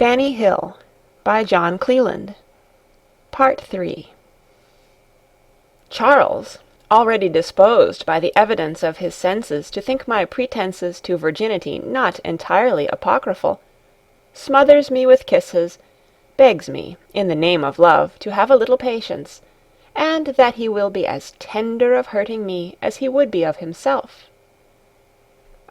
Fanny Hill by John Cleland. Part-3. Charles, already disposed by the evidence of his senses to think my pretences to virginity not entirely apocryphal, smothers me with kisses, begs me, in the name of love, to have a little patience, and that he will be as tender of hurting me as he would be of himself.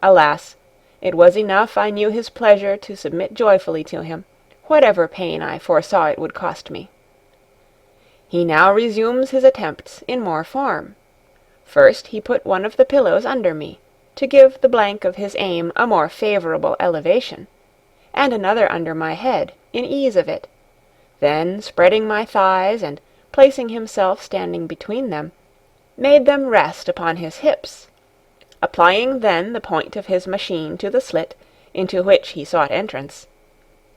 Alas! It was enough I knew his pleasure to submit joyfully to him, whatever pain I foresaw it would cost me. He now resumes his attempts in more form. First he put one of the pillows under me, to give the blank of his aim a more favourable elevation, and another under my head, in ease of it. Then, spreading my thighs, and placing himself standing between them, made them rest upon his hips. Applying then the point of his machine to the slit, into which he sought entrance,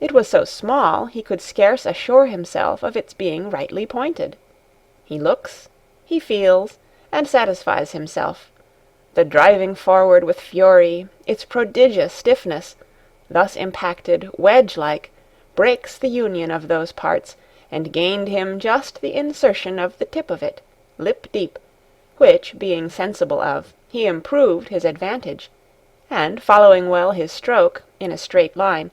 it was so small he could scarce assure himself of its being rightly pointed. He looks, he feels, and satisfies himself. The driving forward with fury, its prodigious stiffness, thus impacted wedge-like, breaks the union of those parts, and gained him just the insertion of the tip of it, lip-deep, which, being sensible of, he improved his advantage, and, following well his stroke, in a straight line,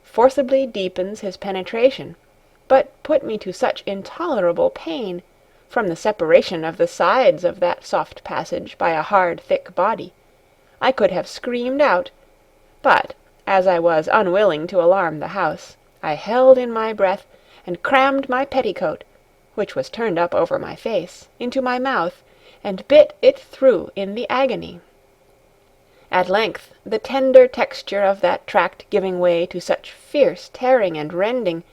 forcibly deepens his penetration, but put me to such intolerable pain, from the separation of the sides of that soft passage by a hard thick body, I could have screamed out, but, as I was unwilling to alarm the house, I held in my breath, and crammed my petticoat, which was turned up over my face, into my mouth, and bit it through in the agony. At length, the tender texture of that tract giving way to such fierce tearing and rending,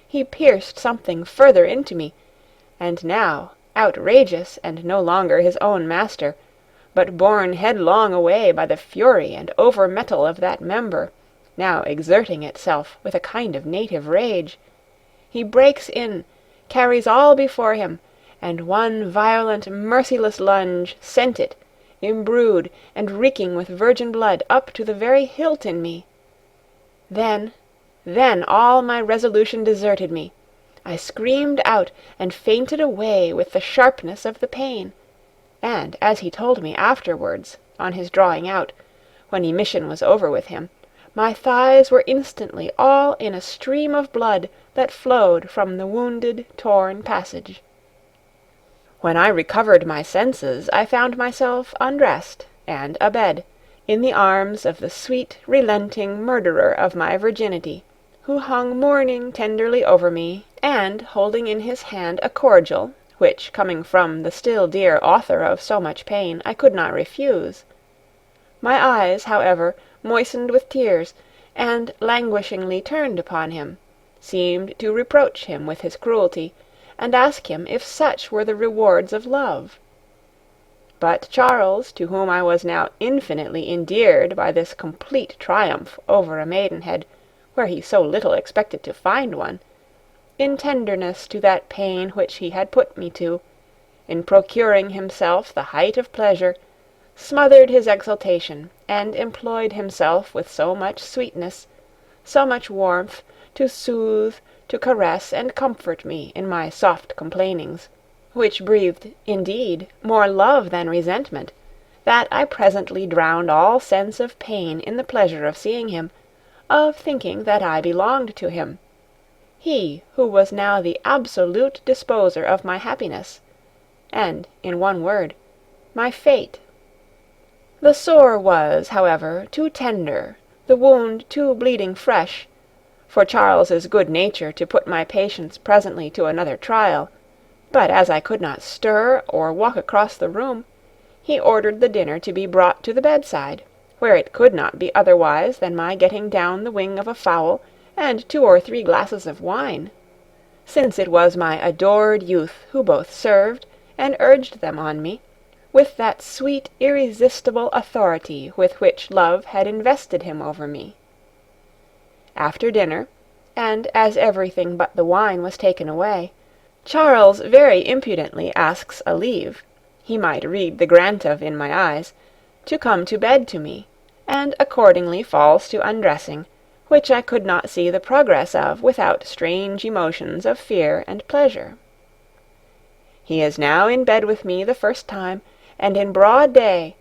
he pierced something further into me, and now, outrageous and no longer his own master, but borne headlong away by the fury and over-metal of that member, now exerting itself with a kind of native rage, he breaks in, carries all before him, and one violent merciless lunge sent it, imbrued and reeking with virgin blood, up to the very hilt in me. Then all my resolution deserted me. I screamed out, and fainted away with the sharpness of the pain, and, as he told me afterwards, on his drawing out, when emission was over with him, my thighs were instantly all in a stream of blood that flowed from the wounded, torn passage. When I recovered my senses, I found myself undressed, and abed, in the arms of the sweet, relenting murderer of my virginity, who hung mourning tenderly over me, and holding in his hand a cordial, which, coming from the still dear author of so much pain, I could not refuse. My eyes, however, moistened with tears, and languishingly turned upon him, seemed to reproach him with his cruelty, and ask him if such were the rewards of love. But Charles, to whom I was now infinitely endeared by this complete triumph over a maidenhead, where he so little expected to find one, in tenderness to that pain which he had put me to, in procuring himself the height of pleasure, smothered his exultation, and employed himself with so much sweetness, so much warmth, to soothe, to caress, and comfort me in my soft complainings, which breathed, indeed, more love than resentment, that I presently drowned all sense of pain in the pleasure of seeing him, of thinking that I belonged to him, he who was now the absolute disposer of my happiness, and, in one word, my fate. The sore was, however, too tender, the wound too bleeding fresh, for Charles's good nature to put my patience presently to another trial, but as I could not stir or walk across the room, he ordered the dinner to be brought to the bedside, where it could not be otherwise than my getting down the wing of a fowl and 2 or 3 glasses of wine, since it was my adored youth who both served and urged them on me, with that sweet irresistible authority with which love had invested him over me. After dinner, and as everything but the wine was taken away, Charles very impudently asks a leave, he might read the grant of in my eyes, to come to bed to me, and accordingly falls to undressing, which I could not see the progress of without strange emotions of fear and pleasure. He is now in bed with me the first time, and in broad day,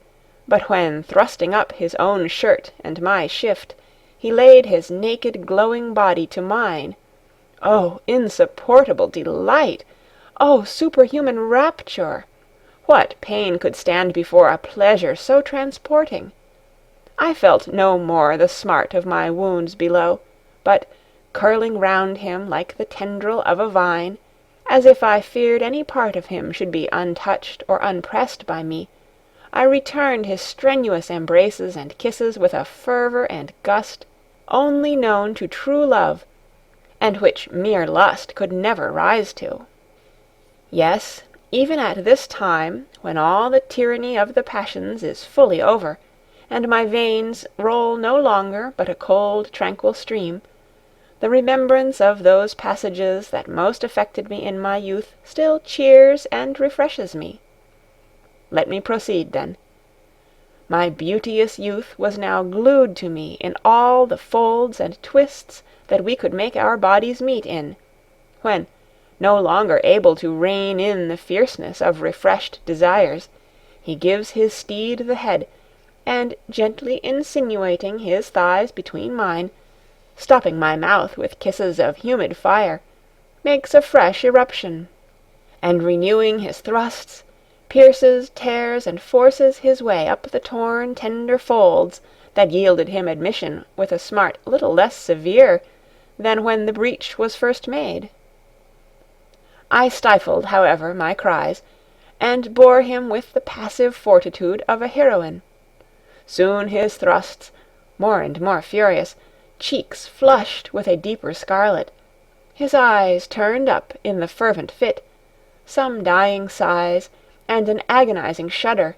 but when thrusting up his own shirt and my shift, he laid his naked glowing body to mine. Oh, insupportable delight! Oh, superhuman rapture! What pain could stand before a pleasure so transporting? I felt no more the smart of my wounds below, but, curling round him like the tendril of a vine, as if I feared any part of him should be untouched or unpressed by me, I returned his strenuous embraces and kisses with a fervour and gust only known to true love, and which mere lust could never rise to. Yes, even at this time, when all the tyranny of the passions is fully over, and my veins roll no longer but a cold tranquil stream, the remembrance of those passages that most affected me in my youth still cheers and refreshes me. Let me proceed, then. My beauteous youth was now glued to me in all the folds and twists that we could make our bodies meet in, when, no longer able to rein in the fierceness of refreshed desires, he gives his steed the head, and gently insinuating his thighs between mine, stopping my mouth with kisses of humid fire, makes a fresh irruption, and renewing his thrusts, pierces, tears, and forces his way up the torn, tender folds that yielded him admission with a smart little less severe than when the breach was first made. I stifled, however, my cries, and bore him with the passive fortitude of a heroine. Soon his thrusts, more and more furious, cheeks flushed with a deeper scarlet, his eyes turned up in the fervent fit, some dying sighs, and an agonizing shudder,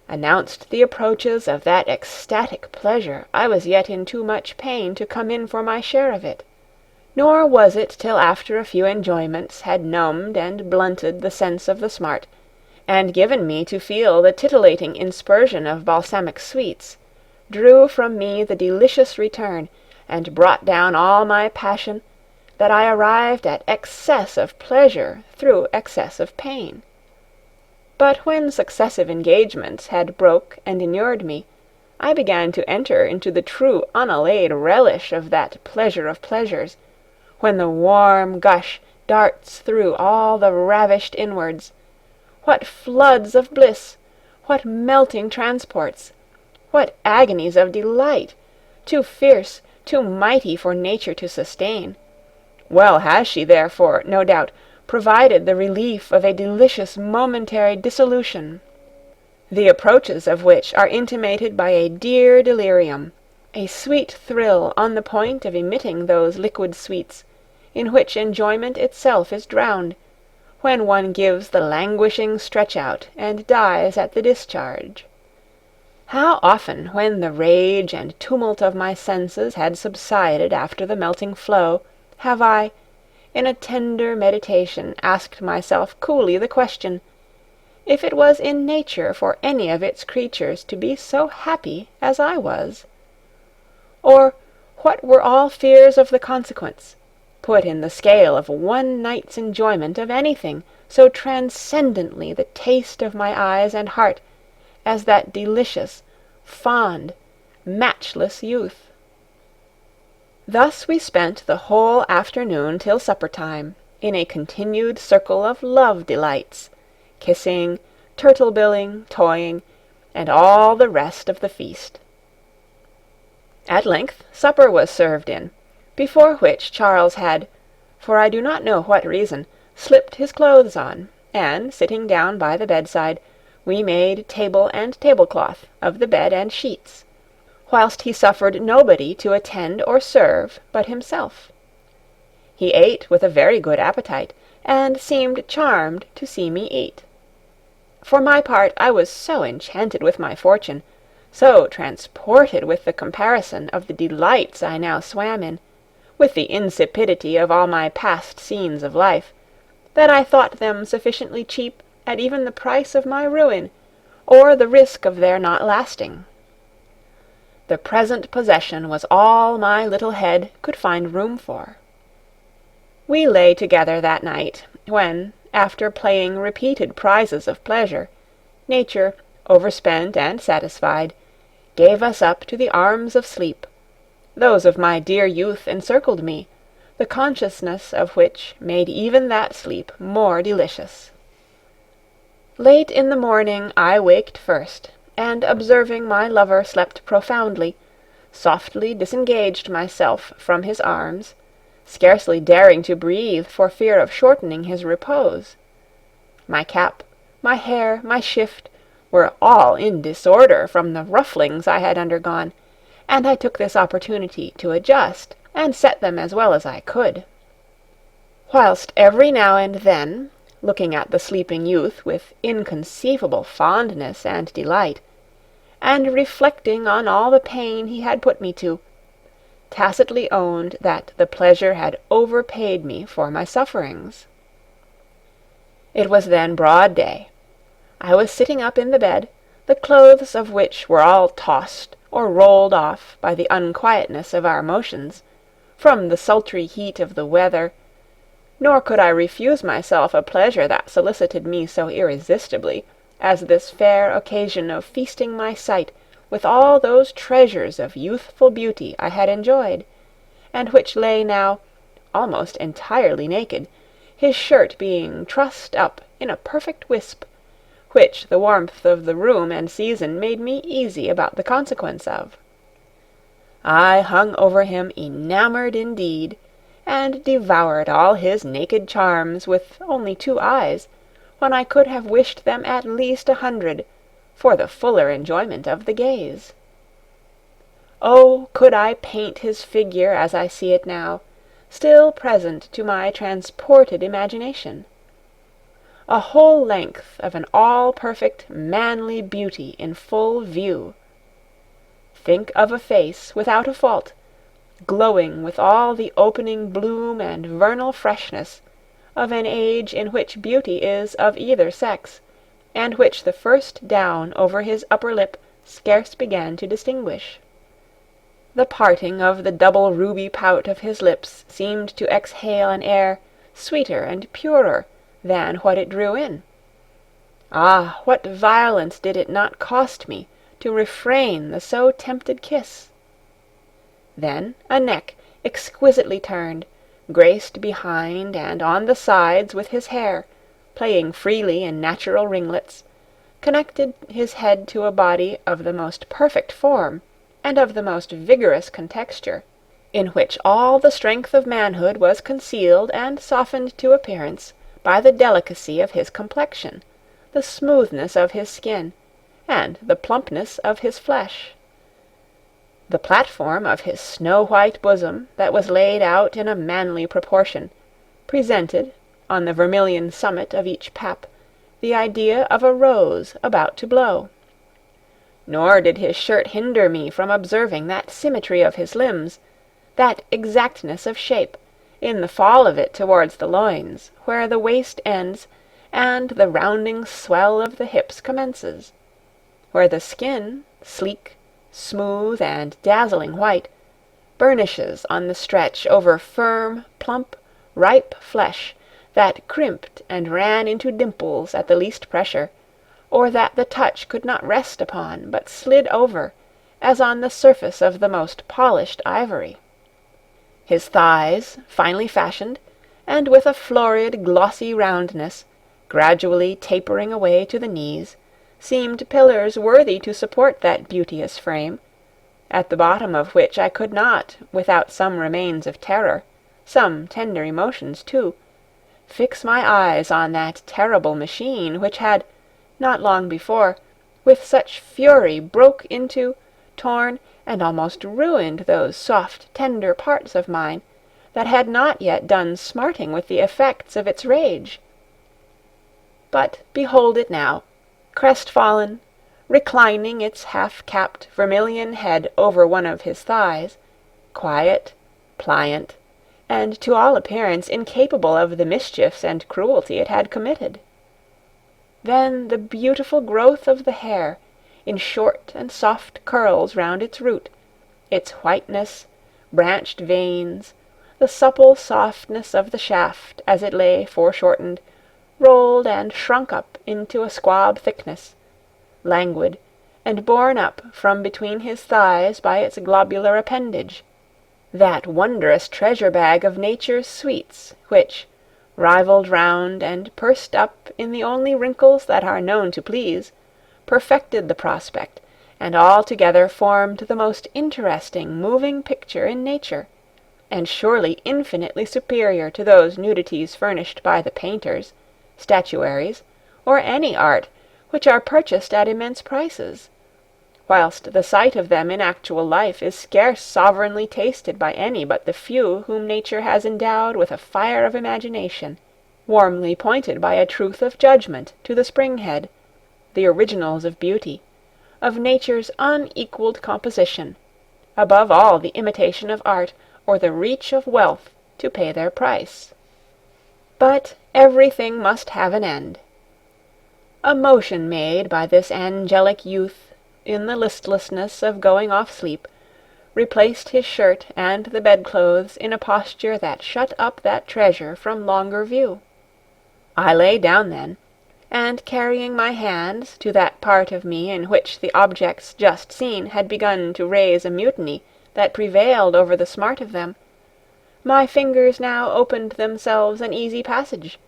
announced the approaches of that ecstatic pleasure I was yet in too much pain to come in for my share of it. Nor was it till after a few enjoyments had numbed and blunted the sense of the smart, and given me to feel the titillating inspersion of balsamic sweets, drew from me the delicious return, and brought down all my passion, that I arrived at excess of pleasure through excess of pain. But when successive engagements had broke and inured me, I began to enter into the true unallayed relish of that pleasure of pleasures, when the warm gush darts through all the ravished inwards. What floods of bliss! What melting transports! What agonies of delight! Too fierce, too mighty for nature to sustain. Well has she, therefore, no doubt, provided the relief of a delicious momentary dissolution, the approaches of which are intimated by a dear delirium, a sweet thrill on the point of emitting those liquid sweets, in which enjoyment itself is drowned, when one gives the languishing stretch-out and dies at the discharge. How often, when the rage and tumult of my senses had subsided after the melting flow, have I, in a tender meditation, asked myself coolly the question, if it was in nature for any of its creatures to be so happy as I was? Or what were all fears of the consequence, put in the scale of one night's enjoyment of anything so transcendently the taste of my eyes and heart as that delicious, fond, matchless youth? Thus we spent the whole afternoon till supper-time, in a continued circle of love-delights, kissing, turtle-billing, toying, and all the rest of the feast. At length supper was served in, before which Charles had, for I do not know what reason, slipped his clothes on, and, sitting down by the bedside, we made table and tablecloth of the bed and sheets, whilst he suffered nobody to attend or serve but himself. He ate with a very good appetite, and seemed charmed to see me eat. For my part, I was so enchanted with my fortune, so transported with the comparison of the delights I now swam in, with the insipidity of all my past scenes of life, that I thought them sufficiently cheap at even the price of my ruin, or the risk of their not lasting. The present possession was all my little head could find room for. We lay together that night, when, after playing repeated prizes of pleasure, nature, overspent and satisfied, gave us up to the arms of sleep. Those of my dear youth encircled me, the consciousness of which made even that sleep more delicious. Late in the morning I waked first, and observing my lover slept profoundly, softly disengaged myself from his arms, scarcely daring to breathe for fear of shortening his repose. My cap, my hair, my shift, were all in disorder from the rufflings I had undergone, and I took this opportunity to adjust and set them as well as I could. Whilst every now and then, looking at the sleeping youth with inconceivable fondness and delight, and reflecting on all the pain he had put me to, tacitly owned that the pleasure had overpaid me for my sufferings. It was then broad day. I was sitting up in the bed, the clothes of which were all tossed or rolled off by the unquietness of our motions, from the sultry heat of the weather, nor could I refuse myself a pleasure that solicited me so irresistibly as this fair occasion of feasting my sight with all those treasures of youthful beauty I had enjoyed, and which lay now almost entirely naked, his shirt being trussed up in a perfect wisp, which the warmth of the room and season made me easy about the consequence of. I hung over him enamoured indeed, and devoured all his naked charms with only 2 eyes, when I could have wished them at least 100, for the fuller enjoyment of the gaze. Oh, could I paint his figure as I see it now, still present to my transported imagination! A whole length of an all-perfect manly beauty in full view. Think of a face without a fault, glowing with all the opening bloom and vernal freshness of an age in which beauty is of either sex, and which the first down over his upper lip scarce began to distinguish. The parting of the double ruby pout of his lips seemed to exhale an air sweeter and purer than what it drew in. Ah, what violence did it not cost me to refrain the so tempted kiss! Then a neck exquisitely turned, graced behind and on the sides with his hair, playing freely in natural ringlets, connected his head to a body of the most perfect form and of the most vigorous contexture, in which all the strength of manhood was concealed and softened to appearance by the delicacy of his complexion, the smoothness of his skin, and the plumpness of his flesh. The platform of his snow-white bosom, that was laid out in a manly proportion, presented, on the vermilion summit of each pap, the idea of a rose about to blow. Nor did his shirt hinder me from observing that symmetry of his limbs, that exactness of shape, in the fall of it towards the loins, where the waist ends, and the rounding swell of the hips commences, where the skin, sleek, smooth, and dazzling white, burnishes on the stretch over firm, plump, ripe flesh that crimped and ran into dimples at the least pressure, or that the touch could not rest upon, but slid over, as on the surface of the most polished ivory. His thighs, finely fashioned, and with a florid glossy roundness, gradually tapering away to the knees, seemed pillars worthy to support that beauteous frame, at the bottom of which I could not, without some remains of terror, some tender emotions too, fix my eyes on that terrible machine which had, not long before, with such fury broke into, torn, and almost ruined those soft, tender parts of mine that had not yet done smarting with the effects of its rage. But behold it now, crestfallen, reclining its half-capped vermilion head over one of his thighs, quiet, pliant, and to all appearance incapable of the mischiefs and cruelty it had committed. Then the beautiful growth of the hair, in short and soft curls round its root, its whiteness, branched veins, the supple softness of the shaft as it lay foreshortened, rolled and shrunk up into a squab thickness, languid, and borne up from between his thighs by its globular appendage, that wondrous treasure-bag of nature's sweets, which, rivalled round and pursed up in the only wrinkles that are known to please, perfected the prospect, and altogether formed the most interesting moving picture in nature, and surely infinitely superior to those nudities furnished by the painters, statuaries, or any art, which are purchased at immense prices, whilst the sight of them in actual life is scarce sovereignly tasted by any but the few whom nature has endowed with a fire of imagination, warmly pointed by a truth of judgment to the spring-head, the originals of beauty, of nature's unequalled composition, above all the imitation of art, or the reach of wealth to pay their price. But everything must have an end. A motion made by this angelic youth, in the listlessness of going off sleep, replaced his shirt and the bedclothes in a posture that shut up that treasure from longer view. I lay down then, and carrying my hands to that part of me in which the objects just seen had begun to raise a mutiny that prevailed over the smart of them, my fingers now opened themselves an easy passage,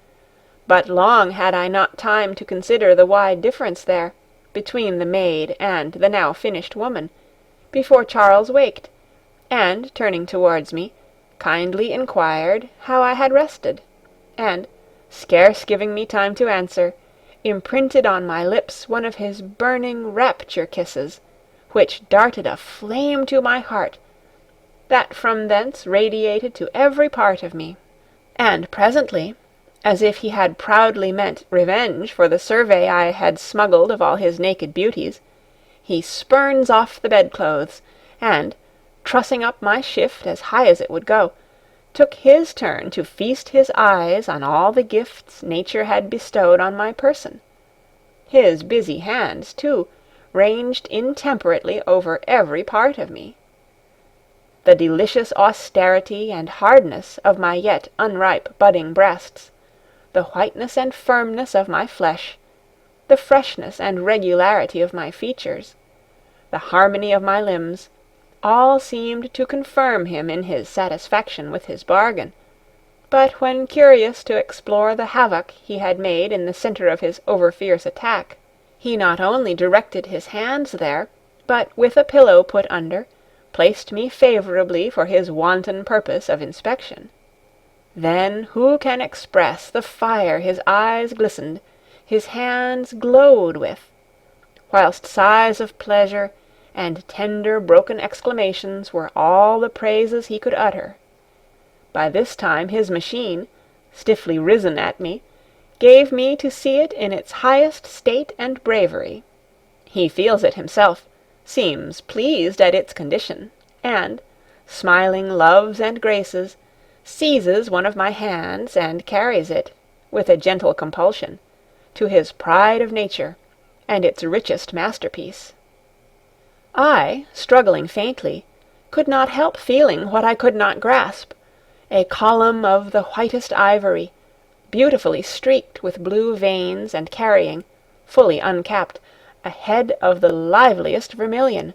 but long had I not time to consider the wide difference there, between the maid and the now finished woman, before Charles waked, and, turning towards me, kindly inquired how I had rested, and, scarce giving me time to answer, imprinted on my lips one of his burning rapture kisses, which darted a flame to my heart, that from thence radiated to every part of me, and presently, as if he had proudly meant revenge for the survey I had smuggled of all his naked beauties, he spurns off the bedclothes, and, trussing up my shift as high as it would go, took his turn to feast his eyes on all the gifts nature had bestowed on my person. His busy hands, too, ranged intemperately over every part of me. The delicious austerity and hardness of my yet unripe budding breasts, the whiteness and firmness of my flesh, the freshness and regularity of my features, the harmony of my limbs, all seemed to confirm him in his satisfaction with his bargain. But when curious to explore the havoc he had made in the centre of his over-fierce attack, he not only directed his hands there, but with a pillow put under, placed me favourably for his wanton purpose of inspection. Then who can express the fire his eyes glistened, his hands glowed with, whilst sighs of pleasure and tender broken exclamations were all the praises he could utter. By this time his machine, stiffly risen at me, gave me to see it in its highest state and bravery. He feels it himself, seems pleased at its condition, and, smiling loves and graces, seizes one of my hands and carries it, with a gentle compulsion, to his pride of nature, and its richest masterpiece. I, struggling faintly, could not help feeling what I could not grasp, a column of the whitest ivory, beautifully streaked with blue veins and carrying, fully uncapped, a head of the liveliest vermilion.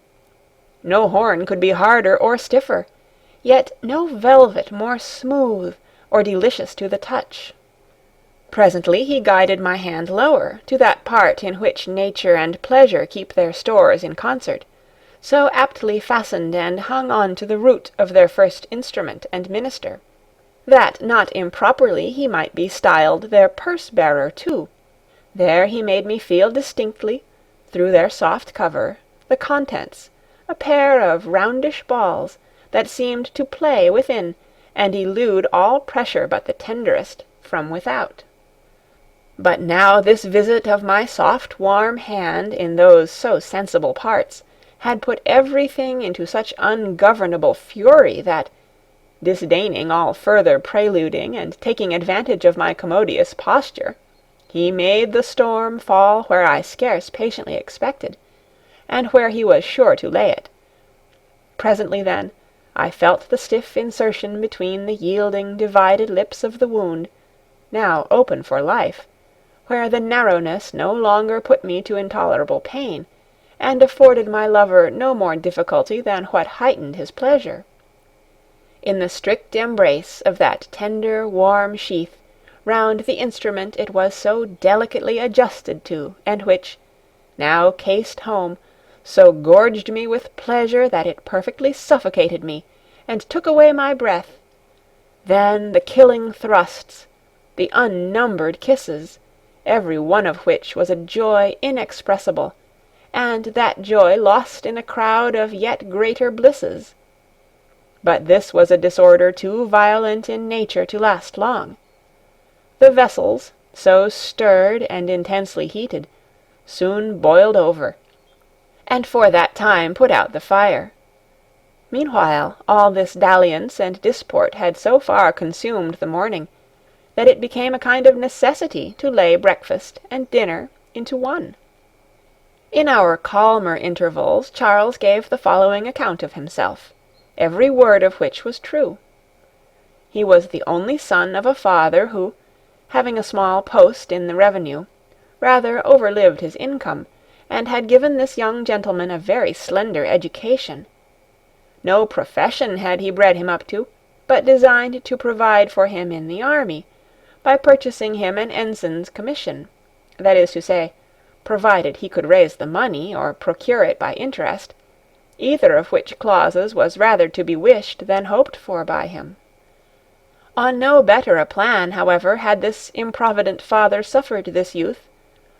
No horn could be harder or stiffer, yet no velvet more smooth or delicious to the touch. Presently he guided my hand lower, to that part in which nature and pleasure keep their stores in concert, so aptly fastened and hung on to the root of their first instrument and minister, that not improperly he might be styled their purse-bearer too. There he made me feel distinctly, through their soft cover, the contents, a pair of roundish balls, that seemed to play within, and elude all pressure but the tenderest from without. But now this visit of my soft warm hand in those so sensible parts had put everything into such ungovernable fury that, disdaining all further preluding and taking advantage of my commodious posture, he made the storm fall where I scarce patiently expected, and where he was sure to lay it. Presently then, I felt the stiff insertion between the yielding, divided lips of the wound, now open for life, where the narrowness no longer put me to intolerable pain, and afforded my lover no more difficulty than what heightened his pleasure. In the strict embrace of that tender, warm sheath, round the instrument it was so delicately adjusted to, and which, now cased home, so gorged me with pleasure that it perfectly suffocated me, and took away my breath. Then the killing thrusts, the unnumbered kisses, every one of which was a joy inexpressible, and that joy lost in a crowd of yet greater blisses. But this was a disorder too violent in nature to last long. The vessels, so stirred and intensely heated, soon boiled over, and for that time put out the fire. Meanwhile, all this dalliance and disport had so far consumed the morning, that it became a kind of necessity to lay breakfast and dinner into one. In our calmer intervals Charles gave the following account of himself, every word of which was true. He was the only son of a father who, having a small post in the revenue, rather overlived his income, and had given this young gentleman a very slender education. No profession had he bred him up to, but designed to provide for him in the army, by purchasing him an ensign's commission, that is to say, provided he could raise the money, or procure it by interest, either of which clauses was rather to be wished than hoped for by him. On no better a plan, however, had this improvident father suffered this youth,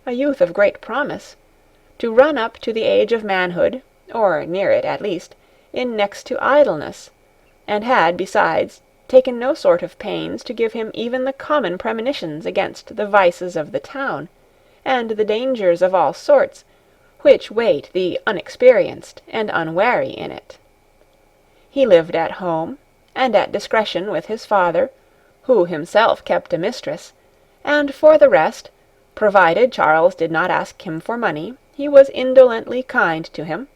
a youth of great promise, to run up to the age of manhood, or near it at least, in next to idleness, and had, besides, taken no sort of pains to give him even the common premonitions against the vices of the town, and the dangers of all sorts, which wait the unexperienced and unwary in it. He lived at home, and at discretion with his father, who himself kept a mistress, and for the rest, provided Charles did not ask him for money, he was indolently kind to him.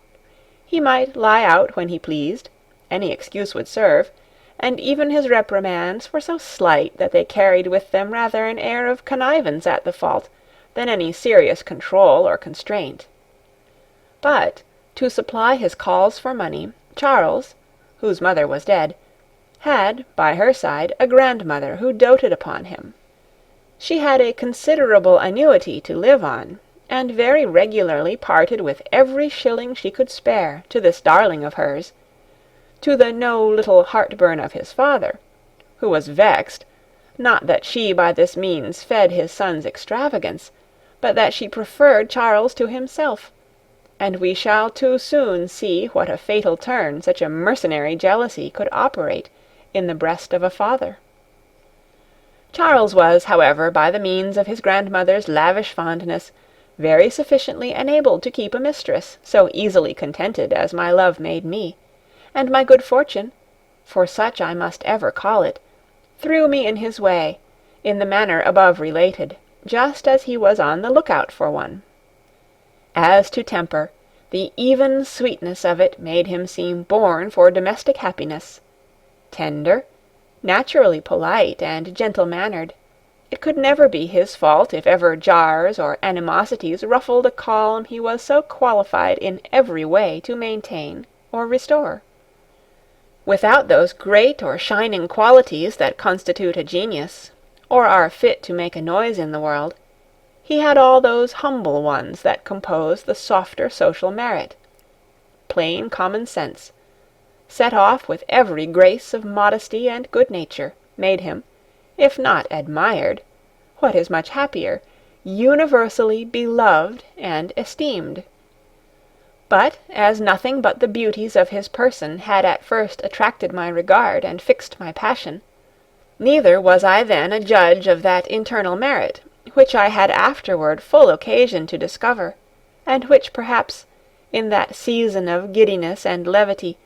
He might lie out when he pleased, any excuse would serve, and even his reprimands were so slight that they carried with them rather an air of connivance at the fault than any serious control or constraint. But, to supply his calls for money, Charles, whose mother was dead, had, by her side, a grandmother who doted upon him. She had a considerable annuity to live on, and very regularly parted with every shilling she could spare to this darling of hers, to the no little heartburn of his father, who was vexed, not that she by this means fed his son's extravagance, but that she preferred Charles to himself, and we shall too soon see what a fatal turn such a mercenary jealousy could operate in the breast of a father. Charles was, however, by the means of his grandmother's lavish fondness, very sufficiently enabled to keep a mistress so easily contented as my love made me, and my good fortune, for such I must ever call it, threw me in his way, in the manner above related, just as he was on the look-out for one. As to temper, the even sweetness of it made him seem born for domestic happiness. Tender, naturally polite and gentle-mannered, it could never be his fault if ever jars or animosities ruffled a calm he was so qualified in every way to maintain or restore. Without those great or shining qualities that constitute a genius, or are fit to make a noise in the world, he had all those humble ones that compose the softer social merit. Plain common sense, set off with every grace of modesty and good nature, made him, if not admired, what is much happier, universally beloved and esteemed. But as nothing but the beauties of his person had at first attracted my regard and fixed my passion, neither was I then a judge of that internal merit, which I had afterward full occasion to discover, and which perhaps, in that season of giddiness and levity,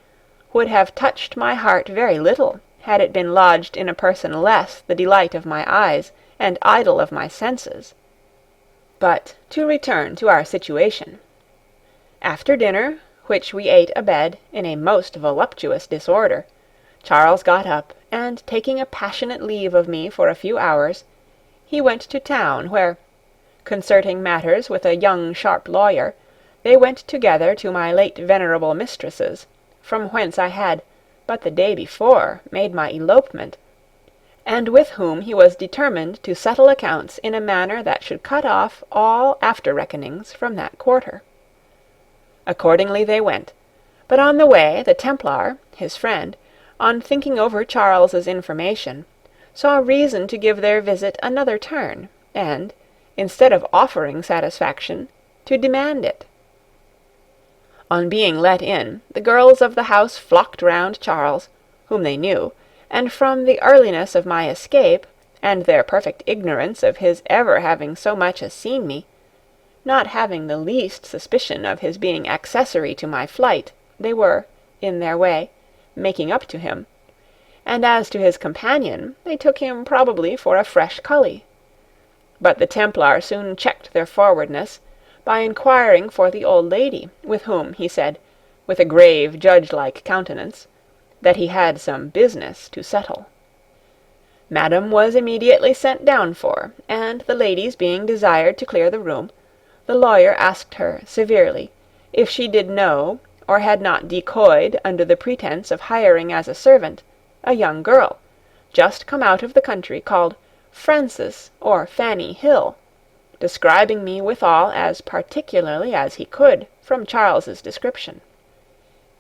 would have touched my heart very little, had it been lodged in a person less the delight of my eyes and idol of my senses. But to return to our situation. After dinner, which we ate abed in a most voluptuous disorder, Charles got up, and taking a passionate leave of me for a few hours, he went to town, where, concerting matters with a young sharp lawyer, they went together to my late venerable mistress's, from whence I had, but the day before, made my elopement, and with whom he was determined to settle accounts in a manner that should cut off all after-reckonings from that quarter. Accordingly they went, but on the way the Templar, his friend, on thinking over Charles's information, saw reason to give their visit another turn, and, instead of offering satisfaction, to demand it. On being let in, the girls of the house flocked round Charles, whom they knew, and from the earliness of my escape, and their perfect ignorance of his ever having so much as seen me, not having the least suspicion of his being accessory to my flight, they were, in their way, making up to him, and as to his companion, they took him probably for a fresh cully. But the Templar soon checked their forwardness, by inquiring for the old lady, with whom, he said, with a grave judge-like countenance, that he had some business to settle. Madam was immediately sent down for, and the ladies being desired to clear the room, the lawyer asked her severely if she did know, or had not decoyed under the pretence of hiring as a servant, a young girl, just come out of the country, called Frances or Fanny Hill, describing me withal as particularly as he could from Charles's description.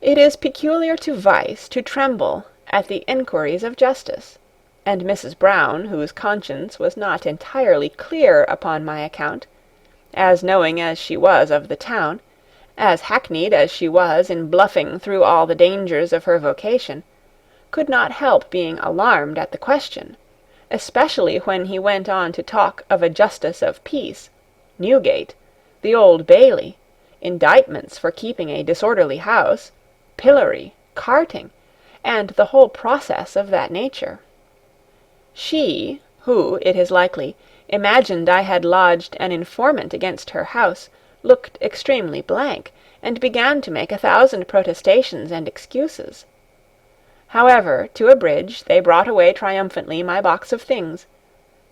It is peculiar to vice to tremble at the enquiries of justice, and Mrs. Brown, whose conscience was not entirely clear upon my account, as knowing as she was of the town, as hackneyed as she was in bluffing through all the dangers of her vocation, could not help being alarmed at the question, especially when he went on to talk of a justice of peace, Newgate, the Old Bailey, indictments for keeping a disorderly house, pillory, carting, and the whole process of that nature. She, who, it is likely, imagined I had lodged an informant against her house, looked extremely blank, and began to make 1,000 protestations and excuses. However, to a bridge, they brought away triumphantly my box of things,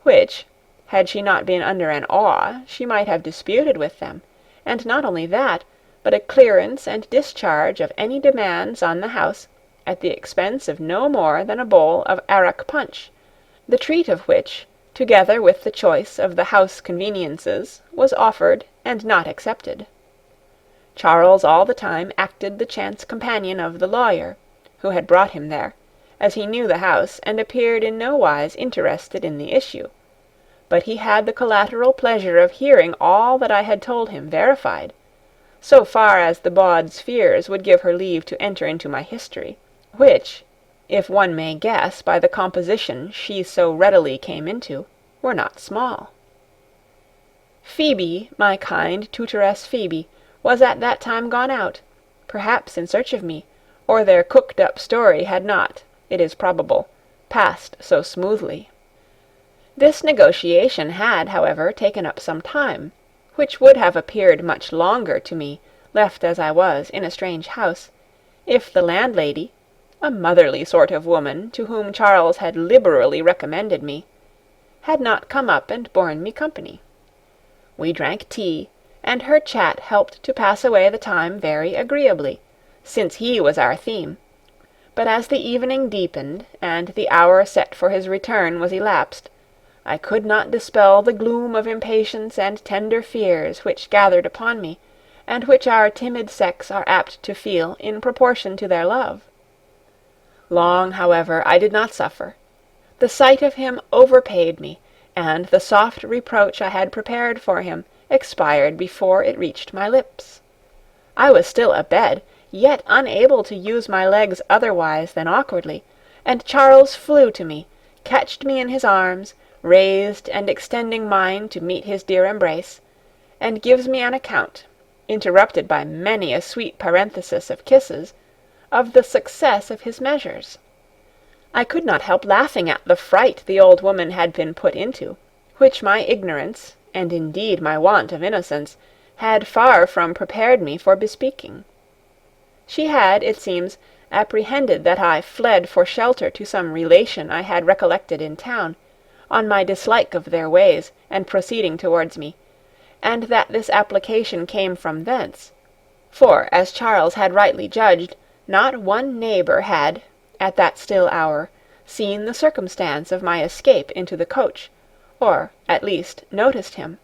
which, had she not been under an awe, she might have disputed with them, and not only that, but a clearance and discharge of any demands on the house, at the expense of no more than a bowl of arrack punch, the treat of which, together with the choice of the house conveniences, was offered and not accepted. Charles all the time acted the chance companion of the lawyer, who had brought him there, as he knew the house, and appeared in no wise interested in the issue, but he had the collateral pleasure of hearing all that I had told him verified, so far as the bawd's fears would give her leave to enter into my history, which, if one may guess by the composition she so readily came into, were not small. Phoebe, my kind tutoress Phoebe, was at that time gone out, perhaps in search of me, or their cooked-up story had not, it is probable, passed so smoothly. This negotiation had, however, taken up some time, which would have appeared much longer to me, left as I was in a strange house, if the landlady, a motherly sort of woman to whom Charles had liberally recommended me, had not come up and borne me company. We drank tea, and her chat helped to pass away the time very agreeably, since he was our theme, but as the evening deepened, and the hour set for his return was elapsed, I could not dispel the gloom of impatience and tender fears which gathered upon me, and which our timid sex are apt to feel in proportion to their love. Long, however, I did not suffer. The sight of him overpaid me, and the soft reproach I had prepared for him expired before it reached my lips. I was still abed, yet unable to use my legs otherwise than awkwardly, and Charles flew to me, catched me in his arms, raised and extending mine to meet his dear embrace, and gives me an account, interrupted by many a sweet parenthesis of kisses, of the success of his measures. I could not help laughing at the fright the old woman had been put into, which my ignorance, and indeed my want of innocence, had far from prepared me for bespeaking. She had, it seems, apprehended that I fled for shelter to some relation I had recollected in town, on my dislike of their ways and proceeding towards me, and that this application came from thence; for, as Charles had rightly judged, not one neighbour had, at that still hour, seen the circumstance of my escape into the coach, or, at least, noticed him.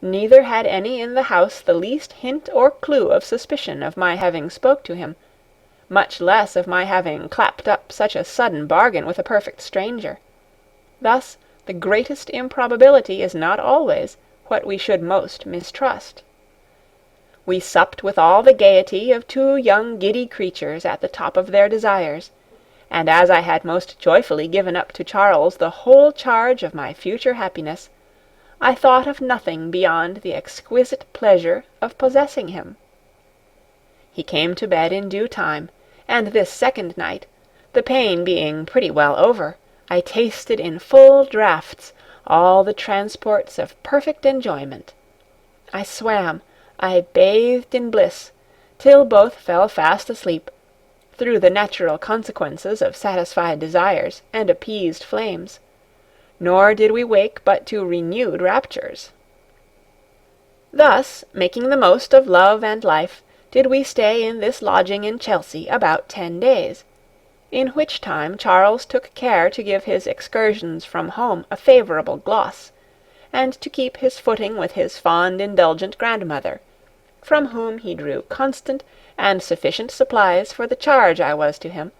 Neither had any in the house the least hint or clue of suspicion of my having spoke to him, much less of my having clapped up such a sudden bargain with a perfect stranger. Thus the greatest improbability is not always what we should most mistrust. We supped with all the gaiety of two young giddy creatures at the top of their desires, and as I had most joyfully given up to Charles the whole charge of my future happiness, I thought of nothing beyond the exquisite pleasure of possessing him. He came to bed in due time, and this second night, the pain being pretty well over, I tasted in full draughts all the transports of perfect enjoyment. I swam, I bathed in bliss, till both fell fast asleep, through the natural consequences of satisfied desires and appeased flames, nor did we wake but to renewed raptures. Thus, making the most of love and life, did we stay in this lodging in Chelsea about 10 days, in which time Charles took care to give his excursions from home a favourable gloss, and to keep his footing with his fond indulgent grandmother, from whom he drew constant and sufficient supplies for the charge I was to him,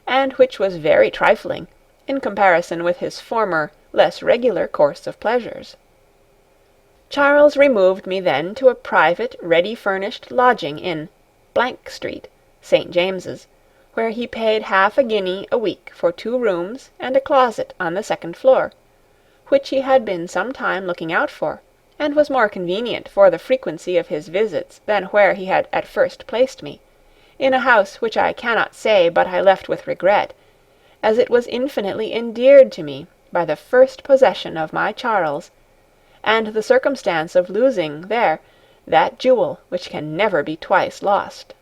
and which was very trifling, in comparison with his former, less regular course of pleasures. Charles removed me then to a private, ready-furnished lodging in Street, St. James's, where he paid half a guinea a week for 2 rooms and a closet on the 2nd floor, which he had been some time looking out for, and was more convenient for the frequency of his visits than where he had at first placed me, in a house which I cannot say but I left with regret, as it was infinitely endeared to me by the first possession of my Charles, and the circumstance of losing there that jewel which can never be twice lost.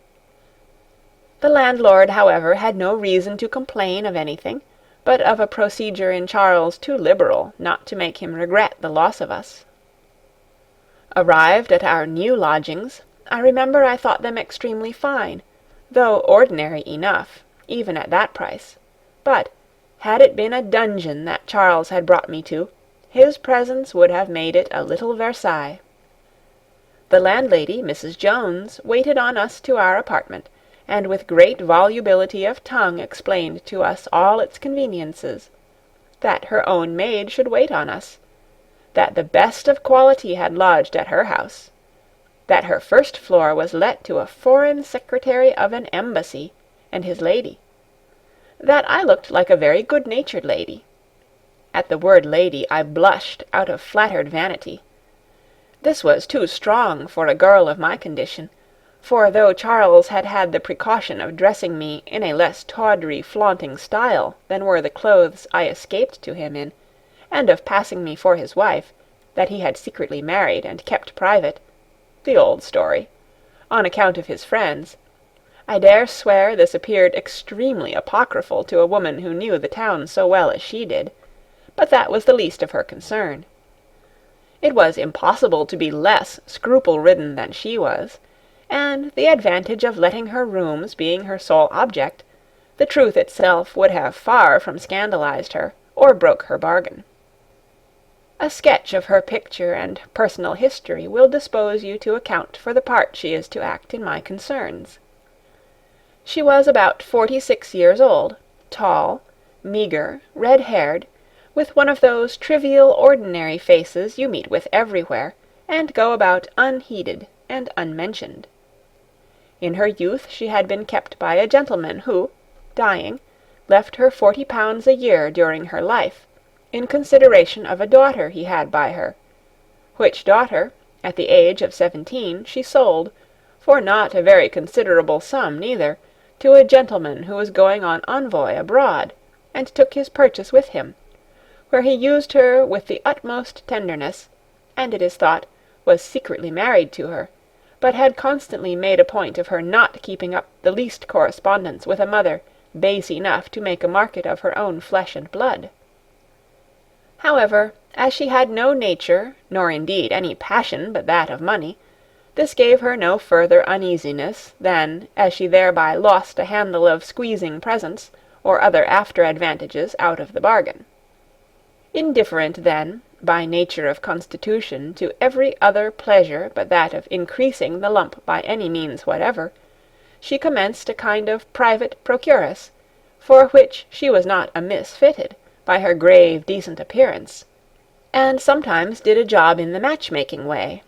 The landlord, however, had no reason to complain of anything, but of a procedure in Charles too liberal not to make him regret the loss of us. Arrived at our new lodgings, I remember I thought them extremely fine, though ordinary enough, even at that price. But, had it been a dungeon that Charles had brought me to, his presence would have made it a little Versailles. The landlady, Mrs. Jones, waited on us to our apartment, and with great volubility of tongue explained to us all its conveniences, that her own maid should wait on us, that the best of quality had lodged at her house, that her first floor was let to a foreign secretary of an embassy, and his lady, that I looked like a very good-natured lady. At the word lady I blushed out of flattered vanity. This was too strong for a girl of my condition, for though Charles had had the precaution of dressing me in a less tawdry, flaunting style than were the clothes I escaped to him in, and of passing me for his wife, that he had secretly married and kept private, the old story, on account of his friends, I dare swear this appeared extremely apocryphal to a woman who knew the town so well as she did, but that was the least of her concern. It was impossible to be less scruple-ridden than she was, and the advantage of letting her rooms being her sole object, the truth itself would have far from scandalized her, or broke her bargain. A sketch of her picture and personal history will dispose you to account for the part she is to act in my concerns. She was about 46 years old, tall, meagre, red-haired, with one of those trivial ordinary faces you meet with everywhere, and go about unheeded and unmentioned. In her youth she had been kept by a gentleman who, dying, left her 40 pounds a year during her life, in consideration of a daughter he had by her, which daughter, at the age of 17, she sold, for not a very considerable sum neither, to a gentleman who was going on envoy abroad, and took his purchase with him, where he used her with the utmost tenderness, and it is thought was secretly married to her, but had constantly made a point of her not keeping up the least correspondence with a mother base enough to make a market of her own flesh and blood. However, as she had no nature, nor indeed any passion but that of money, this gave her no further uneasiness than, as she thereby lost a handle of squeezing presents, or other after advantages, out of the bargain. Indifferent, then, by nature of constitution, to every other pleasure but that of increasing the lump by any means whatever, she commenced a kind of private procuress, for which she was not amiss fitted, by her grave decent appearance, and sometimes did a job in the match-making way.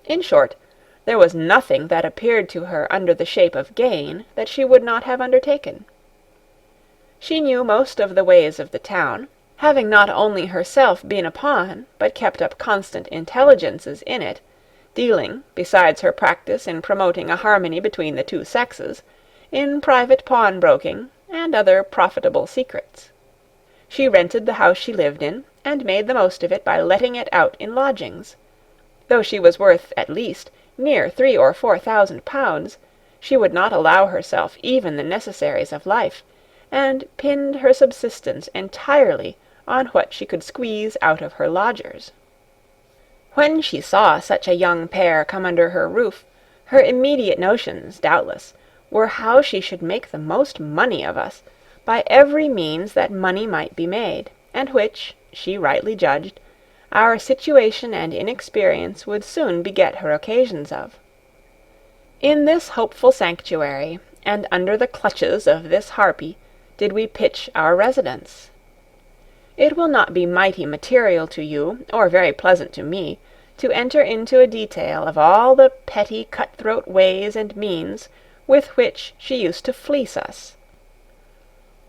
In short, there was nothing that appeared to her under the shape of gain that she would not have undertaken. She knew most of the ways of the town, having not only herself been a pawn, but kept up constant intelligences in it, dealing, besides her practice in promoting a harmony between the two sexes, in private pawnbroking and other profitable secrets. She rented the house she lived in, and made the most of it by letting it out in lodgings. Though she was worth, at least, near 3 or 4,000 pounds, she would not allow herself even the necessaries of life, and pinned her subsistence entirely on what she could squeeze out of her lodgers. When she saw such a young pair come under her roof, her immediate notions, doubtless, were how she should make the most money of us, by every means that money might be made, and which, she rightly judged, our situation and inexperience would soon beget her occasions of. In this hopeful sanctuary, and under the clutches of this harpy, did we pitch our residence. It will not be mighty material to you, or very pleasant to me, to enter into a detail of all the petty cut-throat ways and means with which she used to fleece us.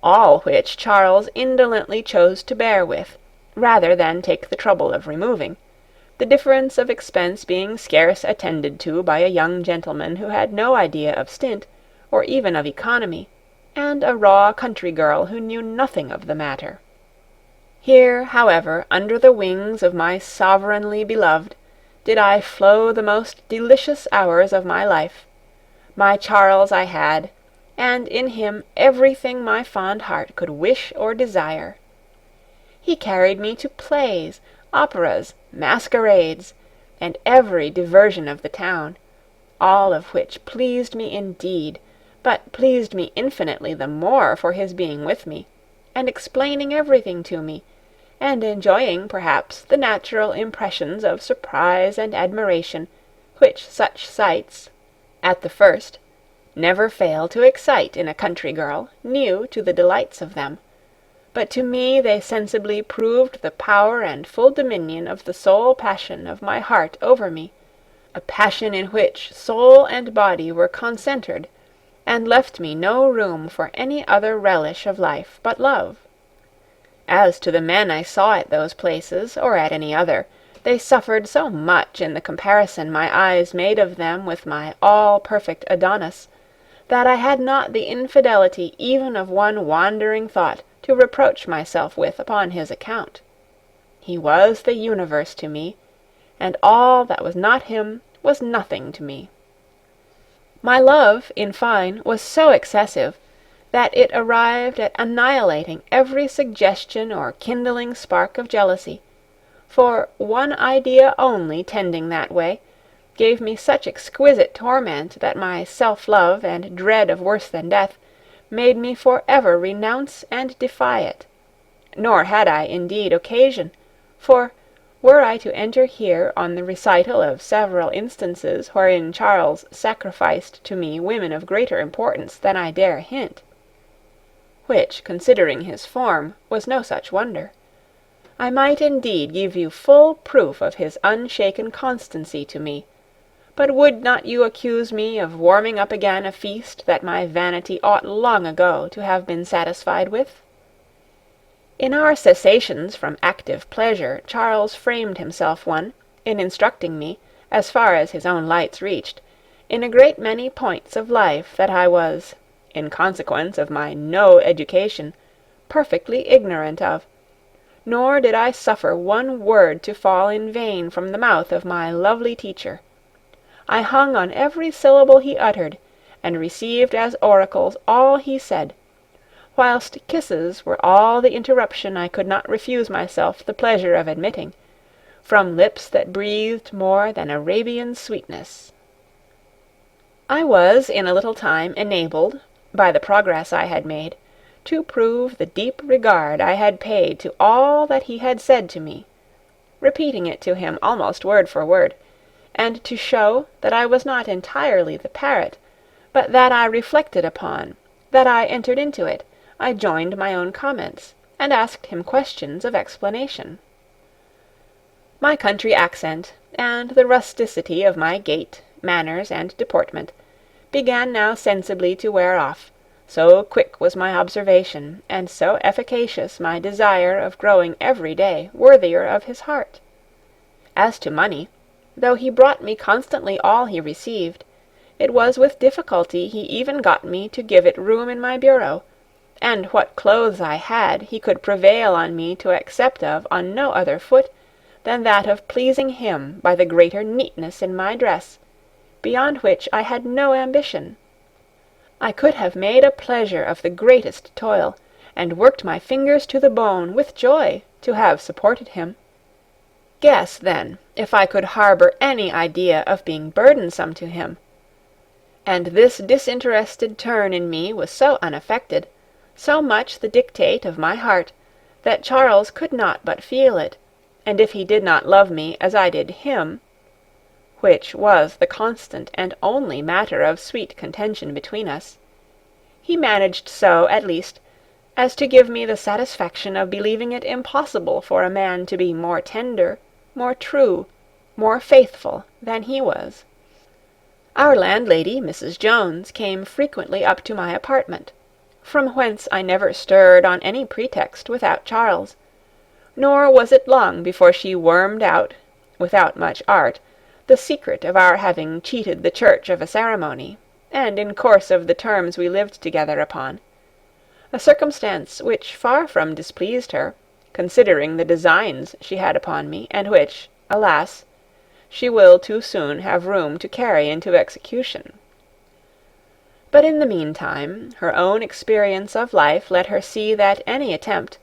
All which Charles indolently chose to bear with, rather than take the trouble of removing, the difference of expense being scarce attended to by a young gentleman who had no idea of stint, or even of economy, and a raw country girl who knew nothing of the matter. Here, however, under the wings of my sovereignly beloved, did I flow the most delicious hours of my life. My Charles I had, and in him everything my fond heart could wish or desire. He carried me to plays, operas, masquerades, and every diversion of the town, all of which pleased me indeed, but pleased me infinitely the more for his being with me, and explaining everything to me, and enjoying perhaps the natural impressions of surprise and admiration, which such sights, at the first, never fail to excite in a country girl, new to the delights of them. But to me they sensibly proved the power and full dominion of the sole passion of my heart over me, a passion in which soul and body were concentred, and left me no room for any other relish of life but love. As to the men I saw at those places, or at any other, they suffered so much in the comparison my eyes made of them with my all-perfect Adonis, that I had not the infidelity even of one wandering thought to reproach myself with upon his account. He was the universe to me, and all that was not him was nothing to me. My love, in fine, was so excessive, that it arrived at annihilating every suggestion or kindling spark of jealousy, for one idea only tending that way gave me such exquisite torment that my self-love and dread of worse than death made me for ever renounce and defy it. Nor had I indeed occasion, for were I to enter here on the recital of several instances wherein Charles sacrificed to me women of greater importance than I dare hint, which, considering his form, was no such wonder, I might indeed give you full proof of his unshaken constancy to me, but would not you accuse me of warming up again a feast that my vanity ought long ago to have been satisfied with? In our cessations from active pleasure, Charles framed himself one, in instructing me, as far as his own lights reached, in a great many points of life that I was, in consequence of my no education, perfectly ignorant of, nor did I suffer one word to fall in vain from the mouth of my lovely teacher. I hung on every syllable he uttered, and received as oracles all he said, whilst kisses were all the interruption I could not refuse myself the pleasure of admitting, from lips that breathed more than Arabian sweetness. I was in a little time enabled, by the progress I had made, to prove the deep regard I had paid to all that he had said to me, repeating it to him almost word for word, and to show that I was not entirely the parrot, but that I reflected upon, that I entered into it, I joined my own comments, and asked him questions of explanation. My country accent, and the rusticity of my gait, manners, and deportment, began now sensibly to wear off, so quick was my observation, and so efficacious my desire of growing every day worthier of his heart. As to money, though he brought me constantly all he received, it was with difficulty he even got me to give it room in my bureau, and what clothes I had he could prevail on me to accept of on no other foot than that of pleasing him by the greater neatness in my dress, beyond which I had no ambition. I could have made a pleasure of the greatest toil, and worked my fingers to the bone with joy to have supported him. Guess, then, if I could harbour any idea of being burdensome to him. And this disinterested turn in me was so unaffected, so much the dictate of my heart, that Charles could not but feel it, and if he did not love me as I did him, which was the constant and only matter of sweet contention between us, he managed so, at least, as to give me the satisfaction of believing it impossible for a man to be more tender, more true, more faithful than he was. Our landlady, Mrs. Jones, came frequently up to my apartment, from whence I never stirred on any pretext without Charles, nor was it long before she wormed out, without much art, the secret of our having cheated the church of a ceremony, and in course of the terms we lived together upon, a circumstance which far from displeased her, considering the designs she had upon me, and which, alas, she will too soon have room to carry into execution. But in the meantime, her own experience of life let her see that any attempt,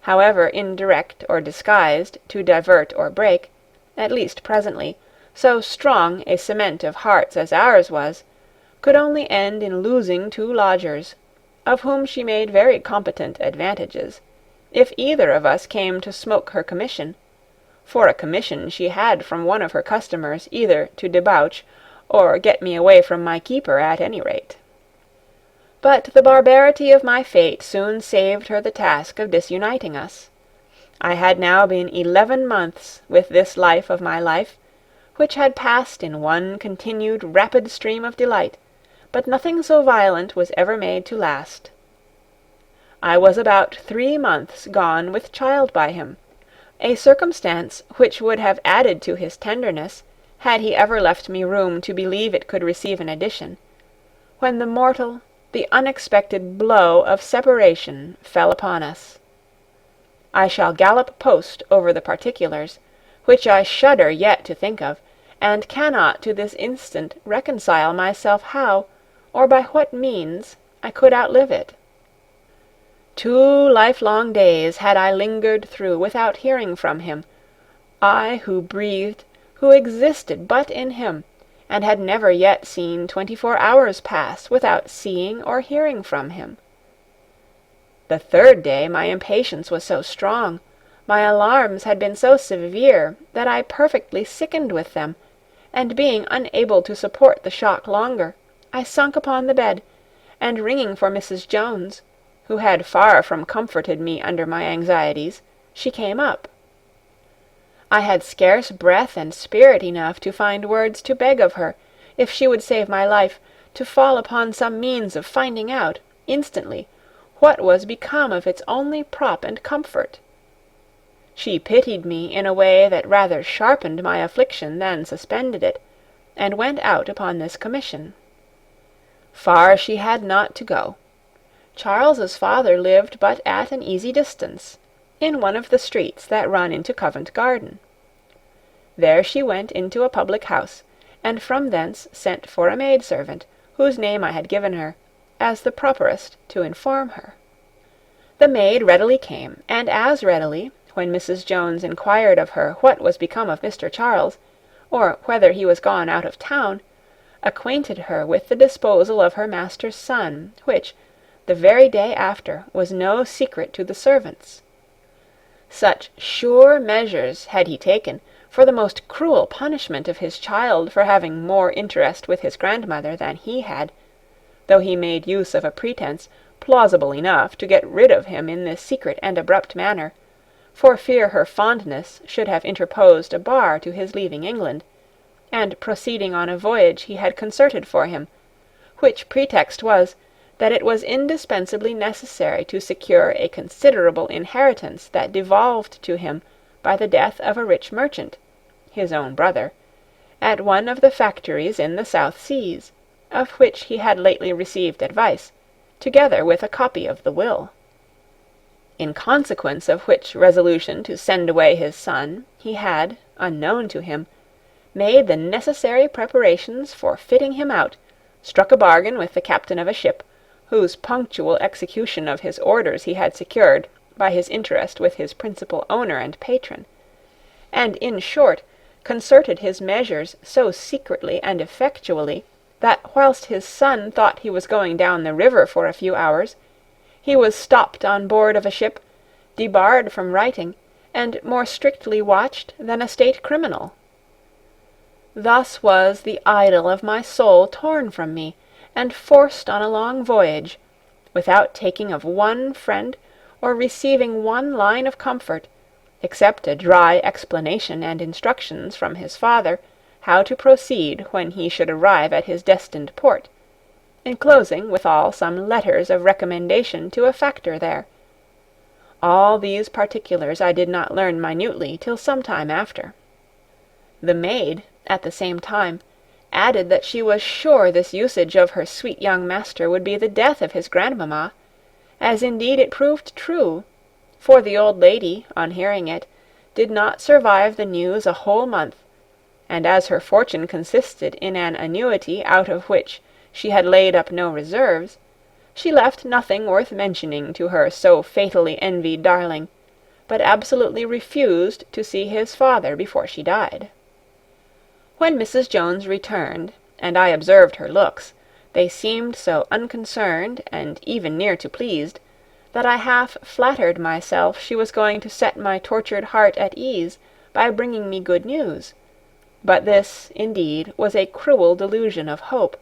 however indirect or disguised, to divert or break, at least presently, so strong a cement of hearts as ours was, could only end in losing two lodgers, of whom she made very competent advantages, if either of us came to smoke her commission, for a commission she had from one of her customers either to debauch or get me away from my keeper at any rate. But the barbarity of my fate soon saved her the task of disuniting us. I had now been 11 months with this life of my life, which had passed in one continued rapid stream of delight, but nothing so violent was ever made to last. I was about 3 months gone with child by him, a circumstance which would have added to his tenderness, had he ever left me room to believe it could receive an addition, when the mortal, the unexpected blow of separation fell upon us. I shall gallop post over the particulars, which I shudder yet to think of, and cannot to this instant reconcile myself how, or by what means, I could outlive it. 2 lifelong days had I lingered through without hearing from him, I who breathed, who existed but in him, and had never yet seen 24 hours pass without seeing or hearing from him. The 3rd day my impatience was so strong, my alarms had been so severe, that I perfectly sickened with them, and being unable to support the shock longer, I sunk upon the bed, and ringing for Mrs. Jones, who had far from comforted me under my anxieties, she came up. I had scarce breath and spirit enough to find words to beg of her, if she would save my life, to fall upon some means of finding out, instantly, what was become of its only prop and comfort. She pitied me in a way that rather sharpened my affliction than suspended it, and went out upon this commission. Far she had not to go. Charles's father lived but at an easy distance, in one of the streets that run into Covent Garden. There she went into a public house, and from thence sent for a maidservant, whose name I had given her, as the properest to inform her. The maid readily came, and as readily, when Mrs. Jones inquired of her what was become of Mr. Charles, or whether he was gone out of town, acquainted her with the disposal of her master's son, which, the very day after, was no secret to the servants. Such sure measures had he taken for the most cruel punishment of his child for having more interest with his grandmother than he had, though he made use of a pretence plausible enough to get rid of him in this secret and abrupt manner, for fear her fondness should have interposed a bar to his leaving England, and proceeding on a voyage he had concerted for him, which pretext was, that it was indispensably necessary to secure a considerable inheritance that devolved to him by the death of a rich merchant, his own brother, at one of the factories in the South Seas, of which he had lately received advice, together with a copy of the will. In consequence of which resolution to send away his son, he had, unknown to him, made the necessary preparations for fitting him out, struck a bargain with the captain of a ship, whose punctual execution of his orders he had secured by his interest with his principal owner and patron, and, in short, concerted his measures so secretly and effectually, that whilst his son thought he was going down the river for a few hours, he was stopped on board of a ship, debarred from writing, and more strictly watched than a state criminal. Thus was the idol of my soul torn from me, and forced on a long voyage, without taking of one friend, or receiving one line of comfort, except a dry explanation and instructions from his father how to proceed when he should arrive at his destined port, enclosing withal some letters of recommendation to a factor there. All these particulars I did not learn minutely till some time after. The maid, at the same time, added that she was sure this usage of her sweet young master would be the death of his grandmamma, as indeed it proved true, for the old lady, on hearing it, did not survive the news a whole month, and as her fortune consisted in an annuity out of which she had laid up no reserves, she left nothing worth mentioning to her so fatally envied darling, but absolutely refused to see his father before she died. When Mrs. Jones returned, and I observed her looks, they seemed so unconcerned, and even near to pleased, that I half flattered myself she was going to set my tortured heart at ease by bringing me good news. But this, indeed, was a cruel delusion of hope.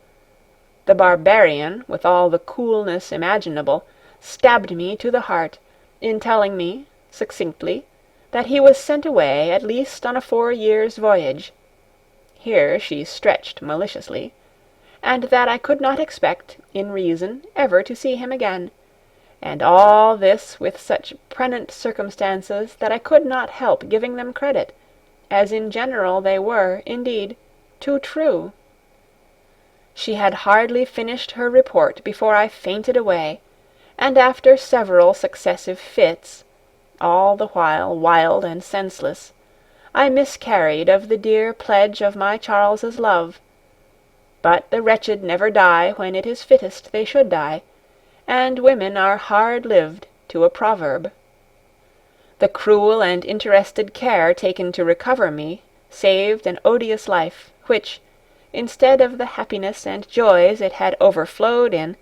The barbarian, with all the coolness imaginable, stabbed me to the heart, in telling me, succinctly, that he was sent away at least on a 4 years' voyage. Here she stretched maliciously, and that I could not expect, in reason, ever to see him again, and all this with such pregnant circumstances that I could not help giving them credit, as in general they were, indeed, too true. She had hardly finished her report before I fainted away, and after several successive fits, all the while wild and senseless, I miscarried of the dear pledge of my Charles's love. But the wretched never die when it is fittest they should die, and women are hard-lived to a proverb. The cruel and interested care taken to recover me saved an odious life, which, instead of the happiness and joys it had overflowed in,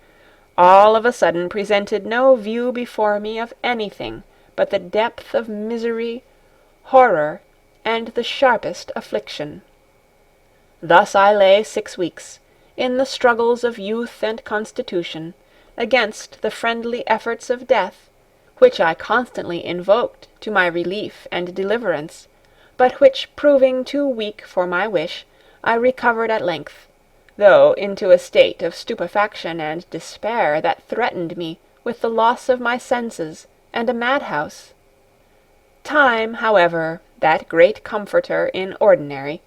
all of a sudden presented no view before me of anything but the depth of misery, horror, and the sharpest affliction. Thus I lay 6 weeks, in the struggles of youth and constitution, against the friendly efforts of death, which I constantly invoked to my relief and deliverance, but which proving too weak for my wish, I recovered at length, though into a state of stupefaction and despair that threatened me with the loss of my senses and a madhouse. Time, however, that great comforter in ordinary,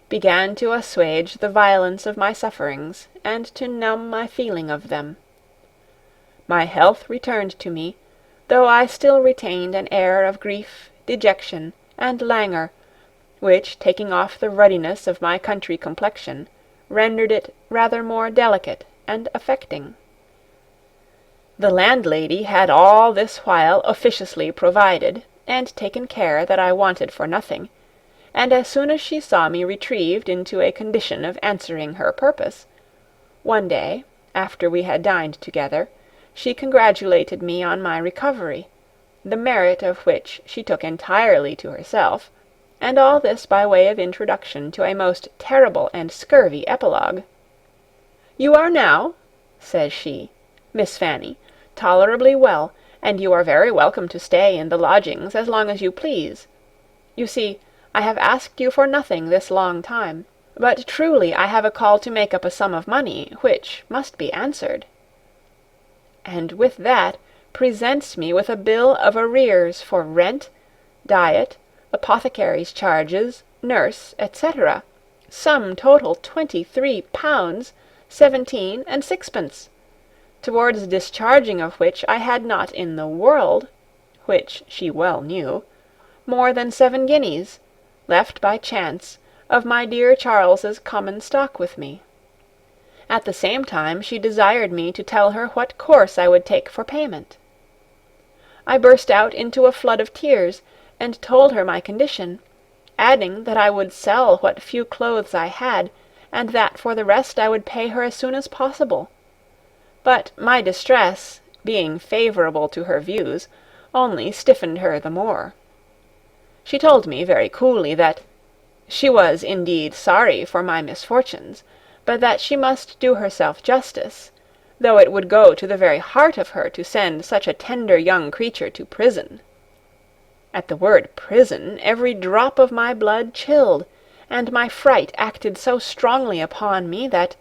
began to assuage the violence of my sufferings, and to numb my feeling of them. My health returned to me, though I still retained an air of grief, dejection, and languor, which, taking off the ruddiness of my country complexion, rendered it rather more delicate and affecting. The landlady had all this while officiously provided, and taken care that I wanted for nothing, and as soon as she saw me retrieved into a condition of answering her purpose, one day, after we had dined together, she congratulated me on my recovery, the merit of which she took entirely to herself, and all this by way of introduction to a most terrible and scurvy epilogue. "You are now," says she, "Miss Fanny, tolerably well, and you are very welcome to stay in the lodgings as long as you please. You see, I have asked you for nothing this long time, but truly I have a call to make up a sum of money, which must be answered." And with that presents me with a bill of arrears for rent, diet, apothecary's charges, nurse, etc., sum total £23, 17 and sixpence, towards discharging of which I had not in the world, which she well knew, more than 7 guineas, left by chance, of my dear Charles's common stock with me. At the same time she desired me to tell her what course I would take for payment. I burst out into a flood of tears, and told her my condition, adding that I would sell what few clothes I had, and that for the rest I would pay her as soon as possible. But my distress, being favourable to her views, only stiffened her the more. She told me very coolly that she was indeed sorry for my misfortunes, but that she must do herself justice, though it would go to the very heart of her to send such a tender young creature to prison. At the word prison every drop of my blood chilled, and my fright acted so strongly upon me that,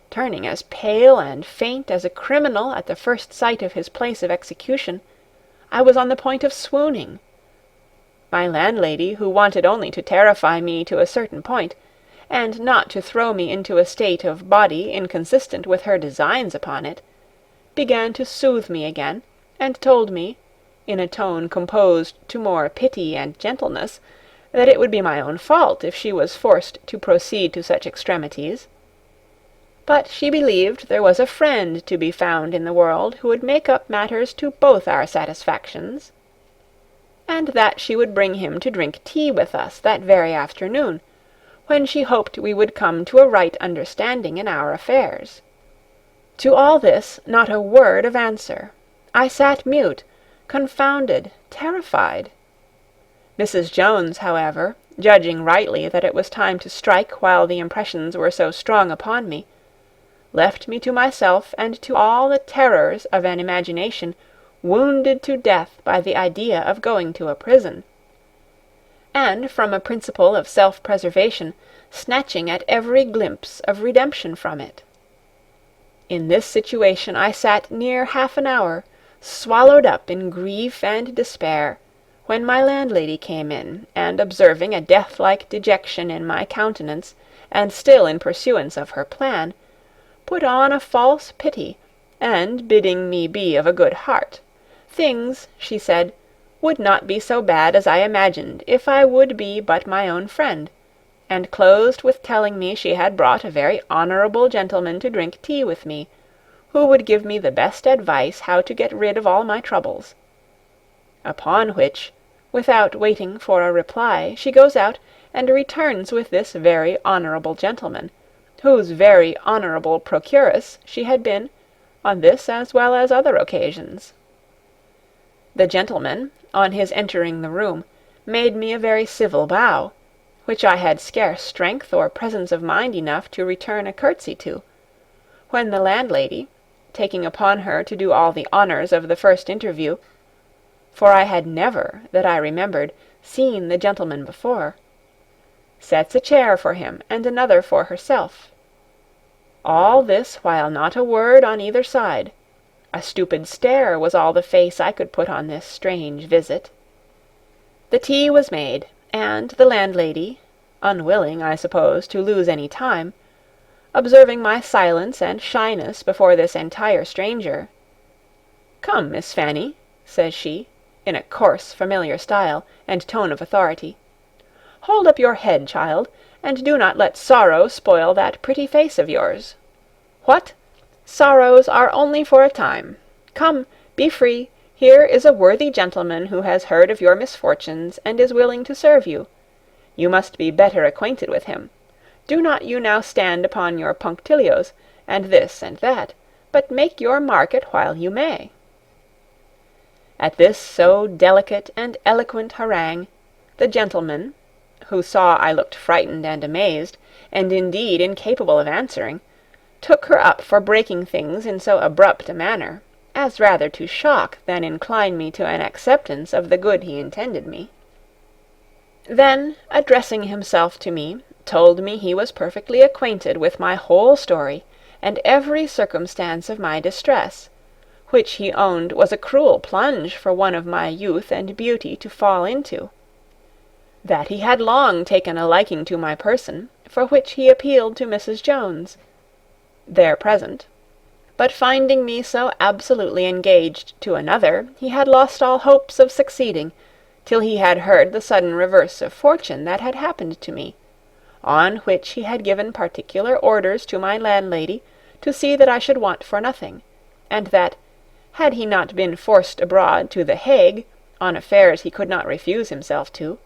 turning as pale and faint as a criminal at the first sight of his place of execution, I was on the point of swooning. My landlady, who wanted only to terrify me to a certain point, and not to throw me into a state of body inconsistent with her designs upon it, began to soothe me again, and told me, in a tone composed to more pity and gentleness, that it would be my own fault if she was forced to proceed to such extremities. But she believed there was a friend to be found in the world who would make up matters to both our satisfactions, and that she would bring him to drink tea with us that very afternoon, when she hoped we would come to a right understanding in our affairs. To all this not a word of answer. I sat mute, confounded, terrified. Mrs. Jones, however, judging rightly that it was time to strike while the impressions were so strong upon me, left me to myself and to all the terrors of an imagination wounded to death by the idea of going to a prison, and from a principle of self-preservation snatching at every glimpse of redemption from it. In this situation I sat near half an hour, swallowed up in grief and despair, when my landlady came in, and observing a death-like dejection in my countenance, and still in pursuance of her plan, put on a false pity, and bidding me be of a good heart, things, she said, would not be so bad as I imagined if I would be but my own friend, and closed with telling me she had brought a very honourable gentleman to drink tea with me, who would give me the best advice how to get rid of all my troubles. Upon which, without waiting for a reply, she goes out and returns with this very honourable gentleman, whose very honourable procuress she had been, on this as well as other occasions. The gentleman, on his entering the room, made me a very civil bow, which I had scarce strength or presence of mind enough to return a curtsy to, when the landlady, taking upon her to do all the honours of the first interview, for I had never, that I remembered, seen the gentleman before, sets a chair for him and another for herself. All this while not a word on either side. A stupid stare was all the face I could put on this strange visit. The tea was made, and the landlady, unwilling, I suppose, to lose any time, observing my silence and shyness before this entire stranger, "Come, Miss Fanny," says she, in a coarse familiar style, and tone of authority, Hold up your head, child, and do not let sorrow spoil that pretty face of yours. What? Sorrows are only for a time. Come, be free. Here is a worthy gentleman who has heard of your misfortunes, and is willing to serve you. You must be better acquainted with him. Do not you now stand upon your punctilios, and this and that, but make your market while you may." At this so delicate and eloquent harangue, the gentleman, who saw I looked frightened and amazed, and indeed incapable of answering, took her up for breaking things in so abrupt a manner, as rather to shock than incline me to an acceptance of the good he intended me. Then, addressing himself to me, told me he was perfectly acquainted with my whole story, and every circumstance of my distress, which he owned was a cruel plunge for one of my youth and beauty to fall into. That he had long taken a liking to my person, for which he appealed to Mrs. Jones, there present, but finding me so absolutely engaged to another, he had lost all hopes of succeeding, till he had heard the sudden reverse of fortune that had happened to me, on which he had given particular orders to my landlady to see that I should want for nothing, and that, had he not been forced abroad to the Hague, on affairs he could not refuse himself to,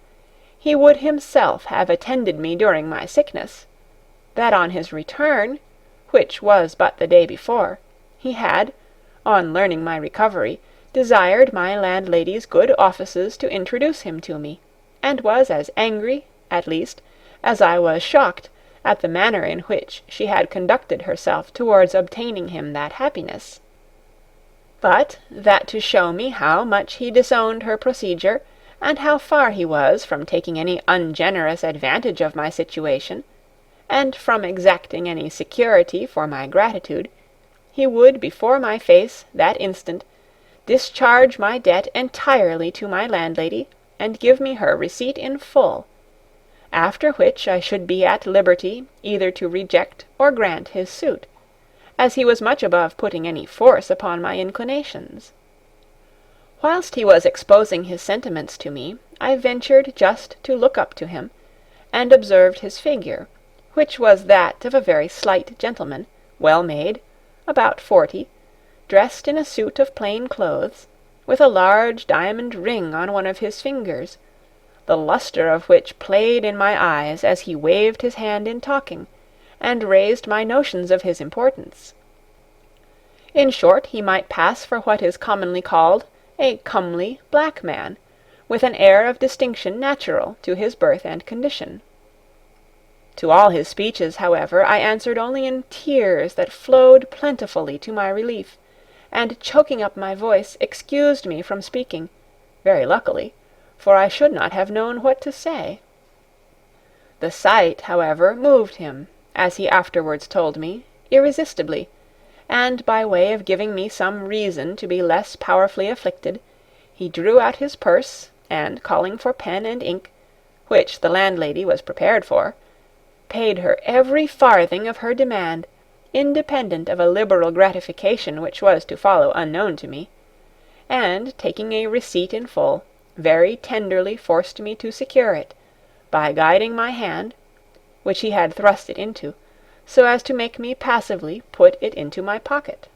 he would himself have attended me during my sickness, that on his return, which was but the day before, he had, on learning my recovery, desired my landlady's good offices to introduce him to me, and was as angry, at least, as I was shocked at the manner in which she had conducted herself towards obtaining him that happiness. But that to show me how much he disowned her procedure, and how far he was from taking any ungenerous advantage of my situation, and from exacting any security for my gratitude, he would before my face that instant discharge my debt entirely to my landlady, and give me her receipt in full, after which I should be at liberty either to reject or grant his suit, as he was much above putting any force upon my inclinations. Whilst he was exposing his sentiments to me, I ventured just to look up to him, and observed his figure, which was that of a very slight gentleman, well made, about 40, dressed in a suit of plain clothes, with a large diamond ring on one of his fingers, the lustre of which played in my eyes as he waved his hand in talking, and raised my notions of his importance. In short, he might pass for what is commonly called a comely black man, with an air of distinction natural to his birth and condition. To all his speeches, however, I answered only in tears that flowed plentifully to my relief, and choking up my voice, excused me from speaking, very luckily, for I should not have known what to say. The sight, however, moved him, as he afterwards told me, irresistibly, and by way of giving me some reason to be less powerfully afflicted, he drew out his purse, and calling for pen and ink, which the landlady was prepared for, paid her every farthing of her demand, independent of a liberal gratification which was to follow unknown to me, and, taking a receipt in full, very tenderly forced me to secure it, by guiding my hand, which he had thrust it into, so as to make me passively put it into my pocket.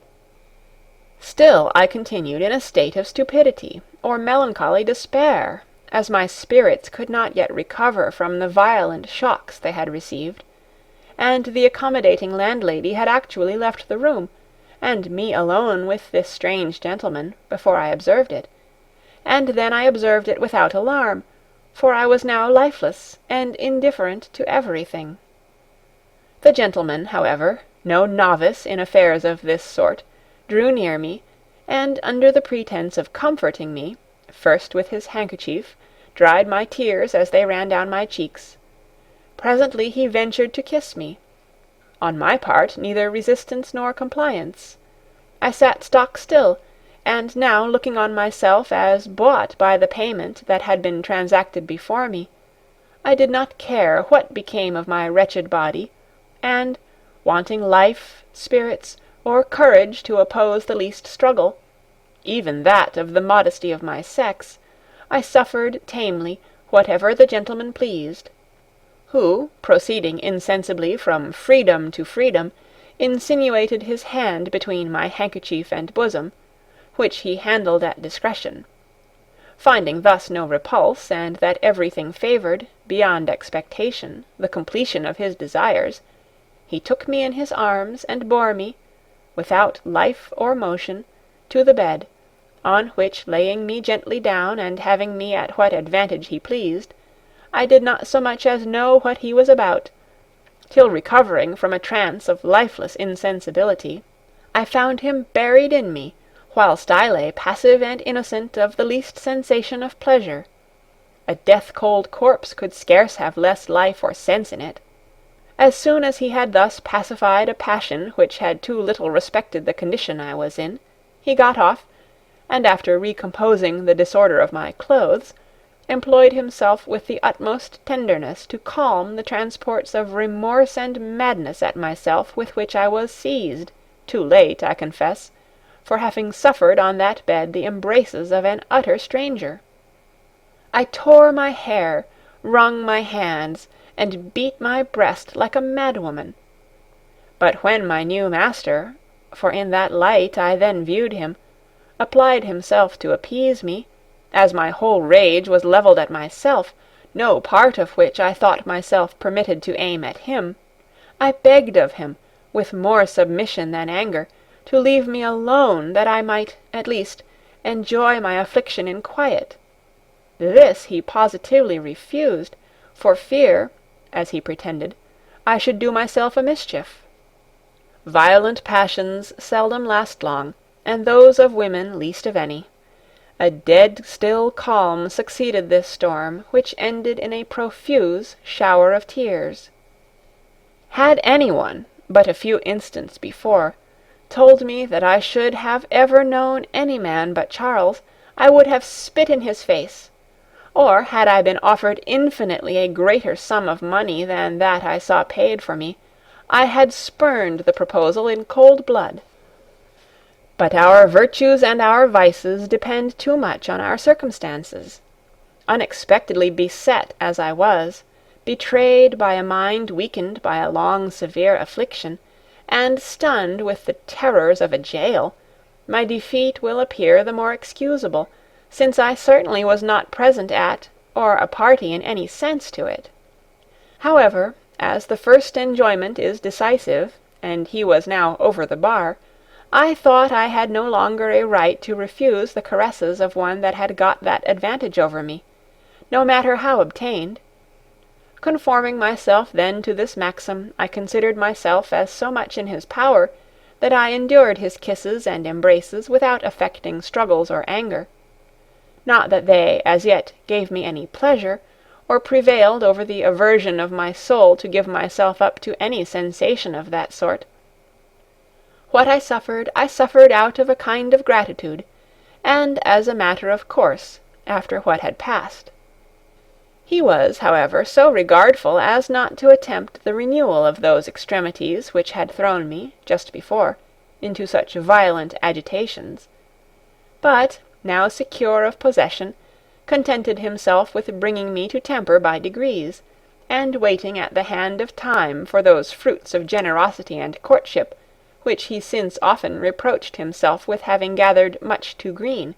Still I continued in a state of stupidity, or melancholy despair, as my spirits could not yet recover from the violent shocks they had received, and the accommodating landlady had actually left the room, and me alone with this strange gentleman, before I observed it, and then I observed it without alarm, for I was now lifeless and indifferent to everything. The gentleman, however, no novice in affairs of this sort, drew near me, and under the pretence of comforting me, first with his handkerchief, dried my tears as they ran down my cheeks. Presently he ventured to kiss me. On my part, neither resistance nor compliance. I sat stock still, and now looking on myself as bought by the payment that had been transacted before me, I did not care what became of my wretched body, and, wanting life, spirits, or courage to oppose the least struggle, even that of the modesty of my sex, I suffered tamely whatever the gentleman pleased, who, proceeding insensibly from freedom to freedom, insinuated his hand between my handkerchief and bosom, which he handled at discretion. Finding thus no repulse, and that everything favoured, beyond expectation, the completion of his desires, he took me in his arms and bore me, without life or motion, to the bed, on which, laying me gently down, and having me at what advantage he pleased, I did not so much as know what he was about, till recovering from a trance of lifeless insensibility, I found him buried in me, whilst I lay passive and innocent of the least sensation of pleasure. A death-cold corpse could scarce have less life or sense in it. As soon as he had thus pacified a passion which had too little respected the condition I was in, he got off, and after recomposing the disorder of my clothes, employed himself with the utmost tenderness to calm the transports of remorse and madness at myself with which I was seized, too late, I confess, for having suffered on that bed the embraces of an utter stranger. I tore my hair, wrung my hands, and beat my breast like a madwoman. But when my new master, for in that light I then viewed him, applied himself to appease me, as my whole rage was levelled at myself, no part of which I thought myself permitted to aim at him, I begged of him, with more submission than anger, to leave me alone, that I might, at least, enjoy my affliction in quiet. This he positively refused, for fear, as he pretended, I should do myself a mischief. Violent passions seldom last long, and those of women least of any. A dead still calm succeeded this storm, which ended in a profuse shower of tears. Had any one, but a few instants before, told me that I should have ever known any man but Charles, I would have spit in his face; or had I been offered infinitely a greater sum of money than that I saw paid for me, I had spurned the proposal in cold blood. But our virtues and our vices depend too much on our circumstances. Unexpectedly beset as I was, betrayed by a mind weakened by a long severe affliction, and stunned with the terrors of a jail, my defeat will appear the more excusable, since I certainly was not present at, or a party in any sense to it. However, as the first enjoyment is decisive, and he was now over the bar, I thought I had no longer a right to refuse the caresses of one that had got that advantage over me, no matter how obtained. Conforming myself then to this maxim, I considered myself as so much in his power, that I endured his kisses and embraces without affecting struggles or anger. Not that they as yet gave me any pleasure, or prevailed over the aversion of my soul to give myself up to any sensation of that sort. What I suffered out of a kind of gratitude, and as a matter of course, after what had passed. He was, however, so regardful as not to attempt the renewal of those extremities which had thrown me, just before, into such violent agitations; but, now secure of possession, contented himself with bringing me to temper by degrees, and waiting at the hand of time for those fruits of generosity and courtship, which he since often reproached himself with having gathered much too green,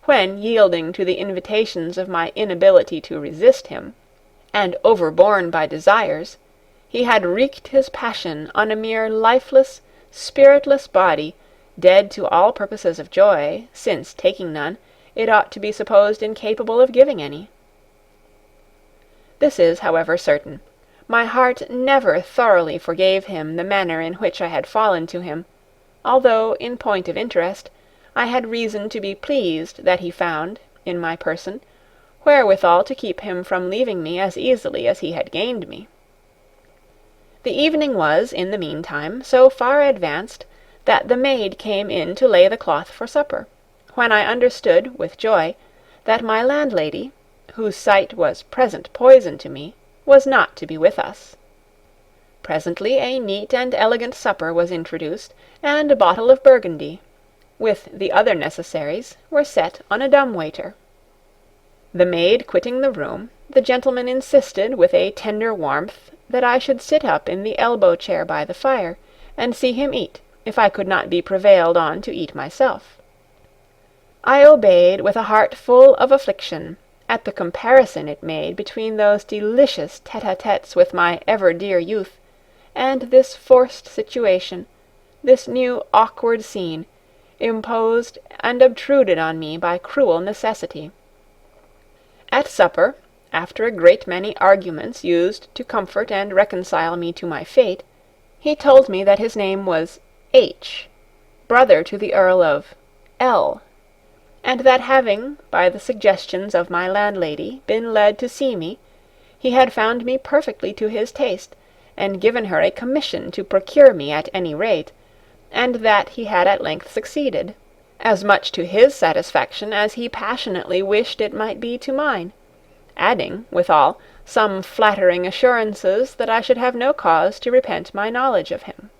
when, yielding to the invitations of my inability to resist him, and overborne by desires, he had wreaked his passion on a mere lifeless, spiritless body, dead to all purposes of joy, since, taking none, it ought to be supposed incapable of giving any. This is, however, certain. My heart never thoroughly forgave him the manner in which I had fallen to him, although, in point of interest, I had reason to be pleased that he found, in my person, wherewithal to keep him from leaving me as easily as he had gained me. The evening was, in the meantime, so far advanced that the maid came in to lay the cloth for supper, when I understood, with joy, that my landlady, whose sight was present poison to me, was not to be with us. Presently a neat and elegant supper was introduced, and a bottle of Burgundy, with the other necessaries, were set on a dumb-waiter. The maid quitting the room, the gentleman insisted with a tender warmth that I should sit up in the elbow-chair by the fire, and see him eat, if I could not be prevailed on to eat myself. I obeyed with a heart full of affliction at the comparison it made between those delicious tete-a-tetes with my ever-dear youth, and this forced situation, this new awkward scene, imposed and obtruded on me by cruel necessity. At supper, after a great many arguments used to comfort and reconcile me to my fate, he told me that his name was H., brother to the Earl of L., and that having, by the suggestions of my landlady, been led to see me, he had found me perfectly to his taste, and given her a commission to procure me at any rate, and that he had at length succeeded, as much to his satisfaction as he passionately wished it might be to mine, adding, withal, some flattering assurances that I should have no cause to repent my knowledge of him.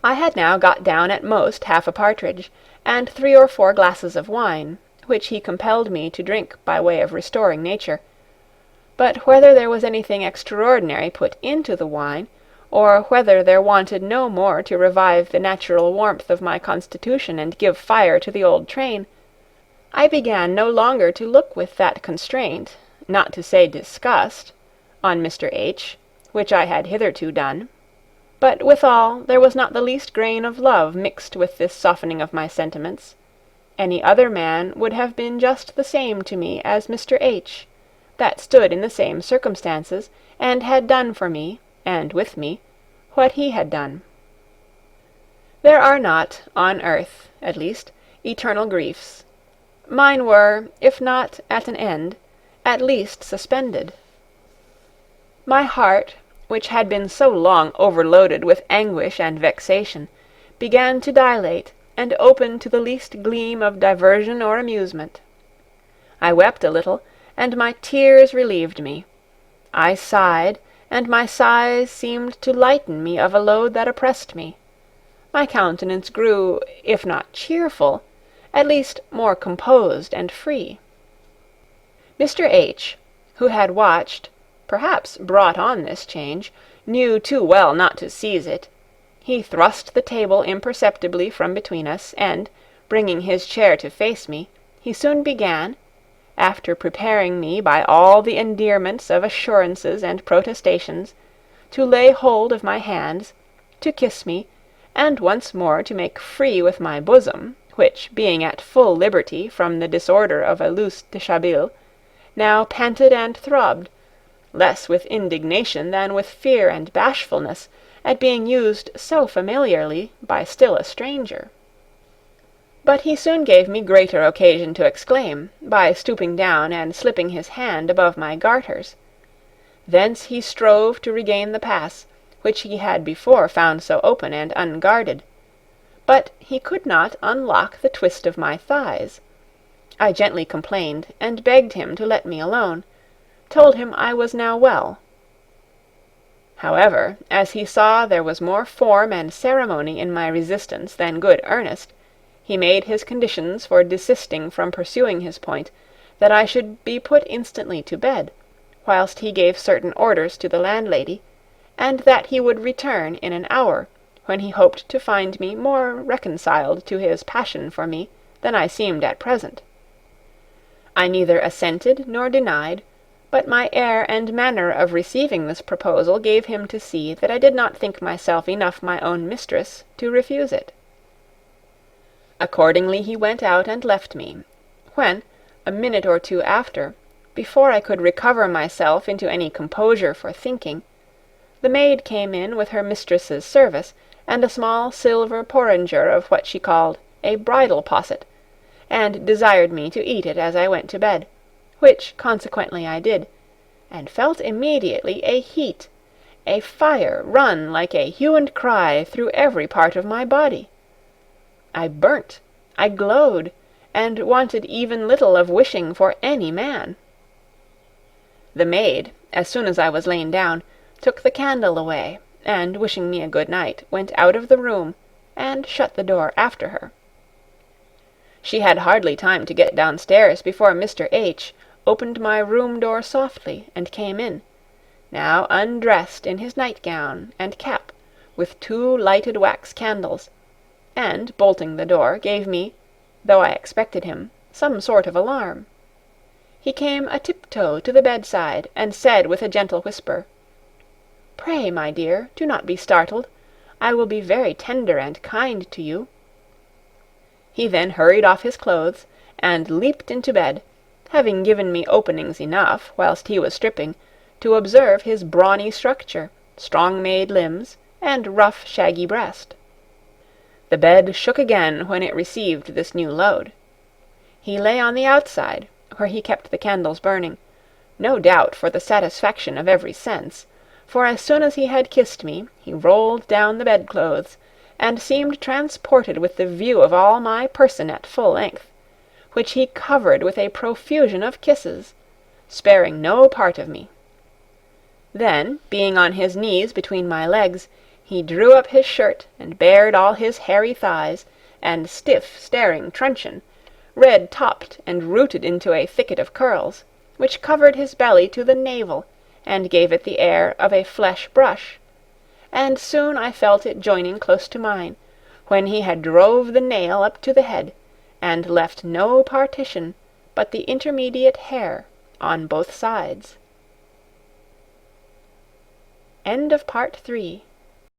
I had now got down at most half a partridge, and 3 or 4 glasses of wine, which he compelled me to drink by way of restoring nature, but whether there was anything extraordinary put into the wine, or whether there wanted no more to revive the natural warmth of my constitution and give fire to the old train, I began no longer to look with that constraint, not to say disgust, on Mr. H., which I had hitherto done, but withal there was not the least grain of love mixed with this softening of my sentiments. Any other man would have been just the same to me as Mr. H., that stood in the same circumstances, and had done for me, and with me, what he had done. There are not, on earth, at least, eternal griefs. Mine were, if not at an end, at least suspended. My heart, which had been so long overloaded with anguish and vexation, began to dilate and open to the least gleam of diversion or amusement. I wept a little, and my tears relieved me. I sighed, and my sighs seemed to lighten me of a load that oppressed me. My countenance grew, if not cheerful, at least more composed and free. Mr. H., who had watched, perhaps brought on this change, knew too well not to seize it. He thrust the table imperceptibly from between us, and, bringing his chair to face me, he soon began, after preparing me by all the endearments of assurances and protestations, to lay hold of my hands, to kiss me, and once more to make free with my bosom, which, being at full liberty from the disorder of a loose deshabille, now panted and throbbed, less with indignation than with fear and bashfulness at being used so familiarly by still a stranger. But he soon gave me greater occasion to exclaim, by stooping down and slipping his hand above my garters. Thence he strove to regain the pass, which he had before found so open and unguarded. But he could not unlock the twist of my thighs. I gently complained, and begged him to let me alone, told him I was now well. However, as he saw there was more form and ceremony in my resistance than good earnest, he made his conditions for desisting from pursuing his point, that I should be put instantly to bed, whilst he gave certain orders to the landlady, and that he would return in an hour, when he hoped to find me more reconciled to his passion for me than I seemed at present. I neither assented nor denied, but my air and manner of receiving this proposal gave him to see that I did not think myself enough my own mistress to refuse it. Accordingly he went out and left me, when, a minute or two after, before I could recover myself into any composure for thinking, the maid came in with her mistress's service, and a small silver porringer of what she called a bridal posset, and desired me to eat it as I went to bed, which consequently I did, and felt immediately a heat, a fire run like a hue and cry through every part of my body. I burnt, I glowed, and wanted even little of wishing for any man. The maid, as soon as I was lain down, took the candle away, and, wishing me a good night, went out of the room, and shut the door after her. She had hardly time to get downstairs before Mr. H., opened my room door softly and came in, now undressed in his nightgown and cap, with 2 lighted wax candles, and, bolting the door, gave me, though I expected him, some sort of alarm. He came a tiptoe to the bedside, and said with a gentle whisper, "Pray, my dear, do not be startled. I will be very tender and kind to you." He then hurried off his clothes, and leaped into bed, having given me openings enough, whilst he was stripping, to observe his brawny structure, strong-made limbs, and rough shaggy breast. The bed shook again when it received this new load. He lay on the outside, where he kept the candles burning, no doubt for the satisfaction of every sense, for as soon as he had kissed me, he rolled down the bedclothes, and seemed transported with the view of all my person at full length, which he covered with a profusion of kisses, sparing no part of me. Then, being on his knees between my legs, he drew up his shirt and bared all his hairy thighs, and stiff staring truncheon, red-topped and rooted into a thicket of curls, which covered his belly to the navel, and gave it the air of a flesh brush, and soon I felt it joining close to mine, when he had drove the nail up to the head, and left no partition but the intermediate hair on both sides. End of Part 3.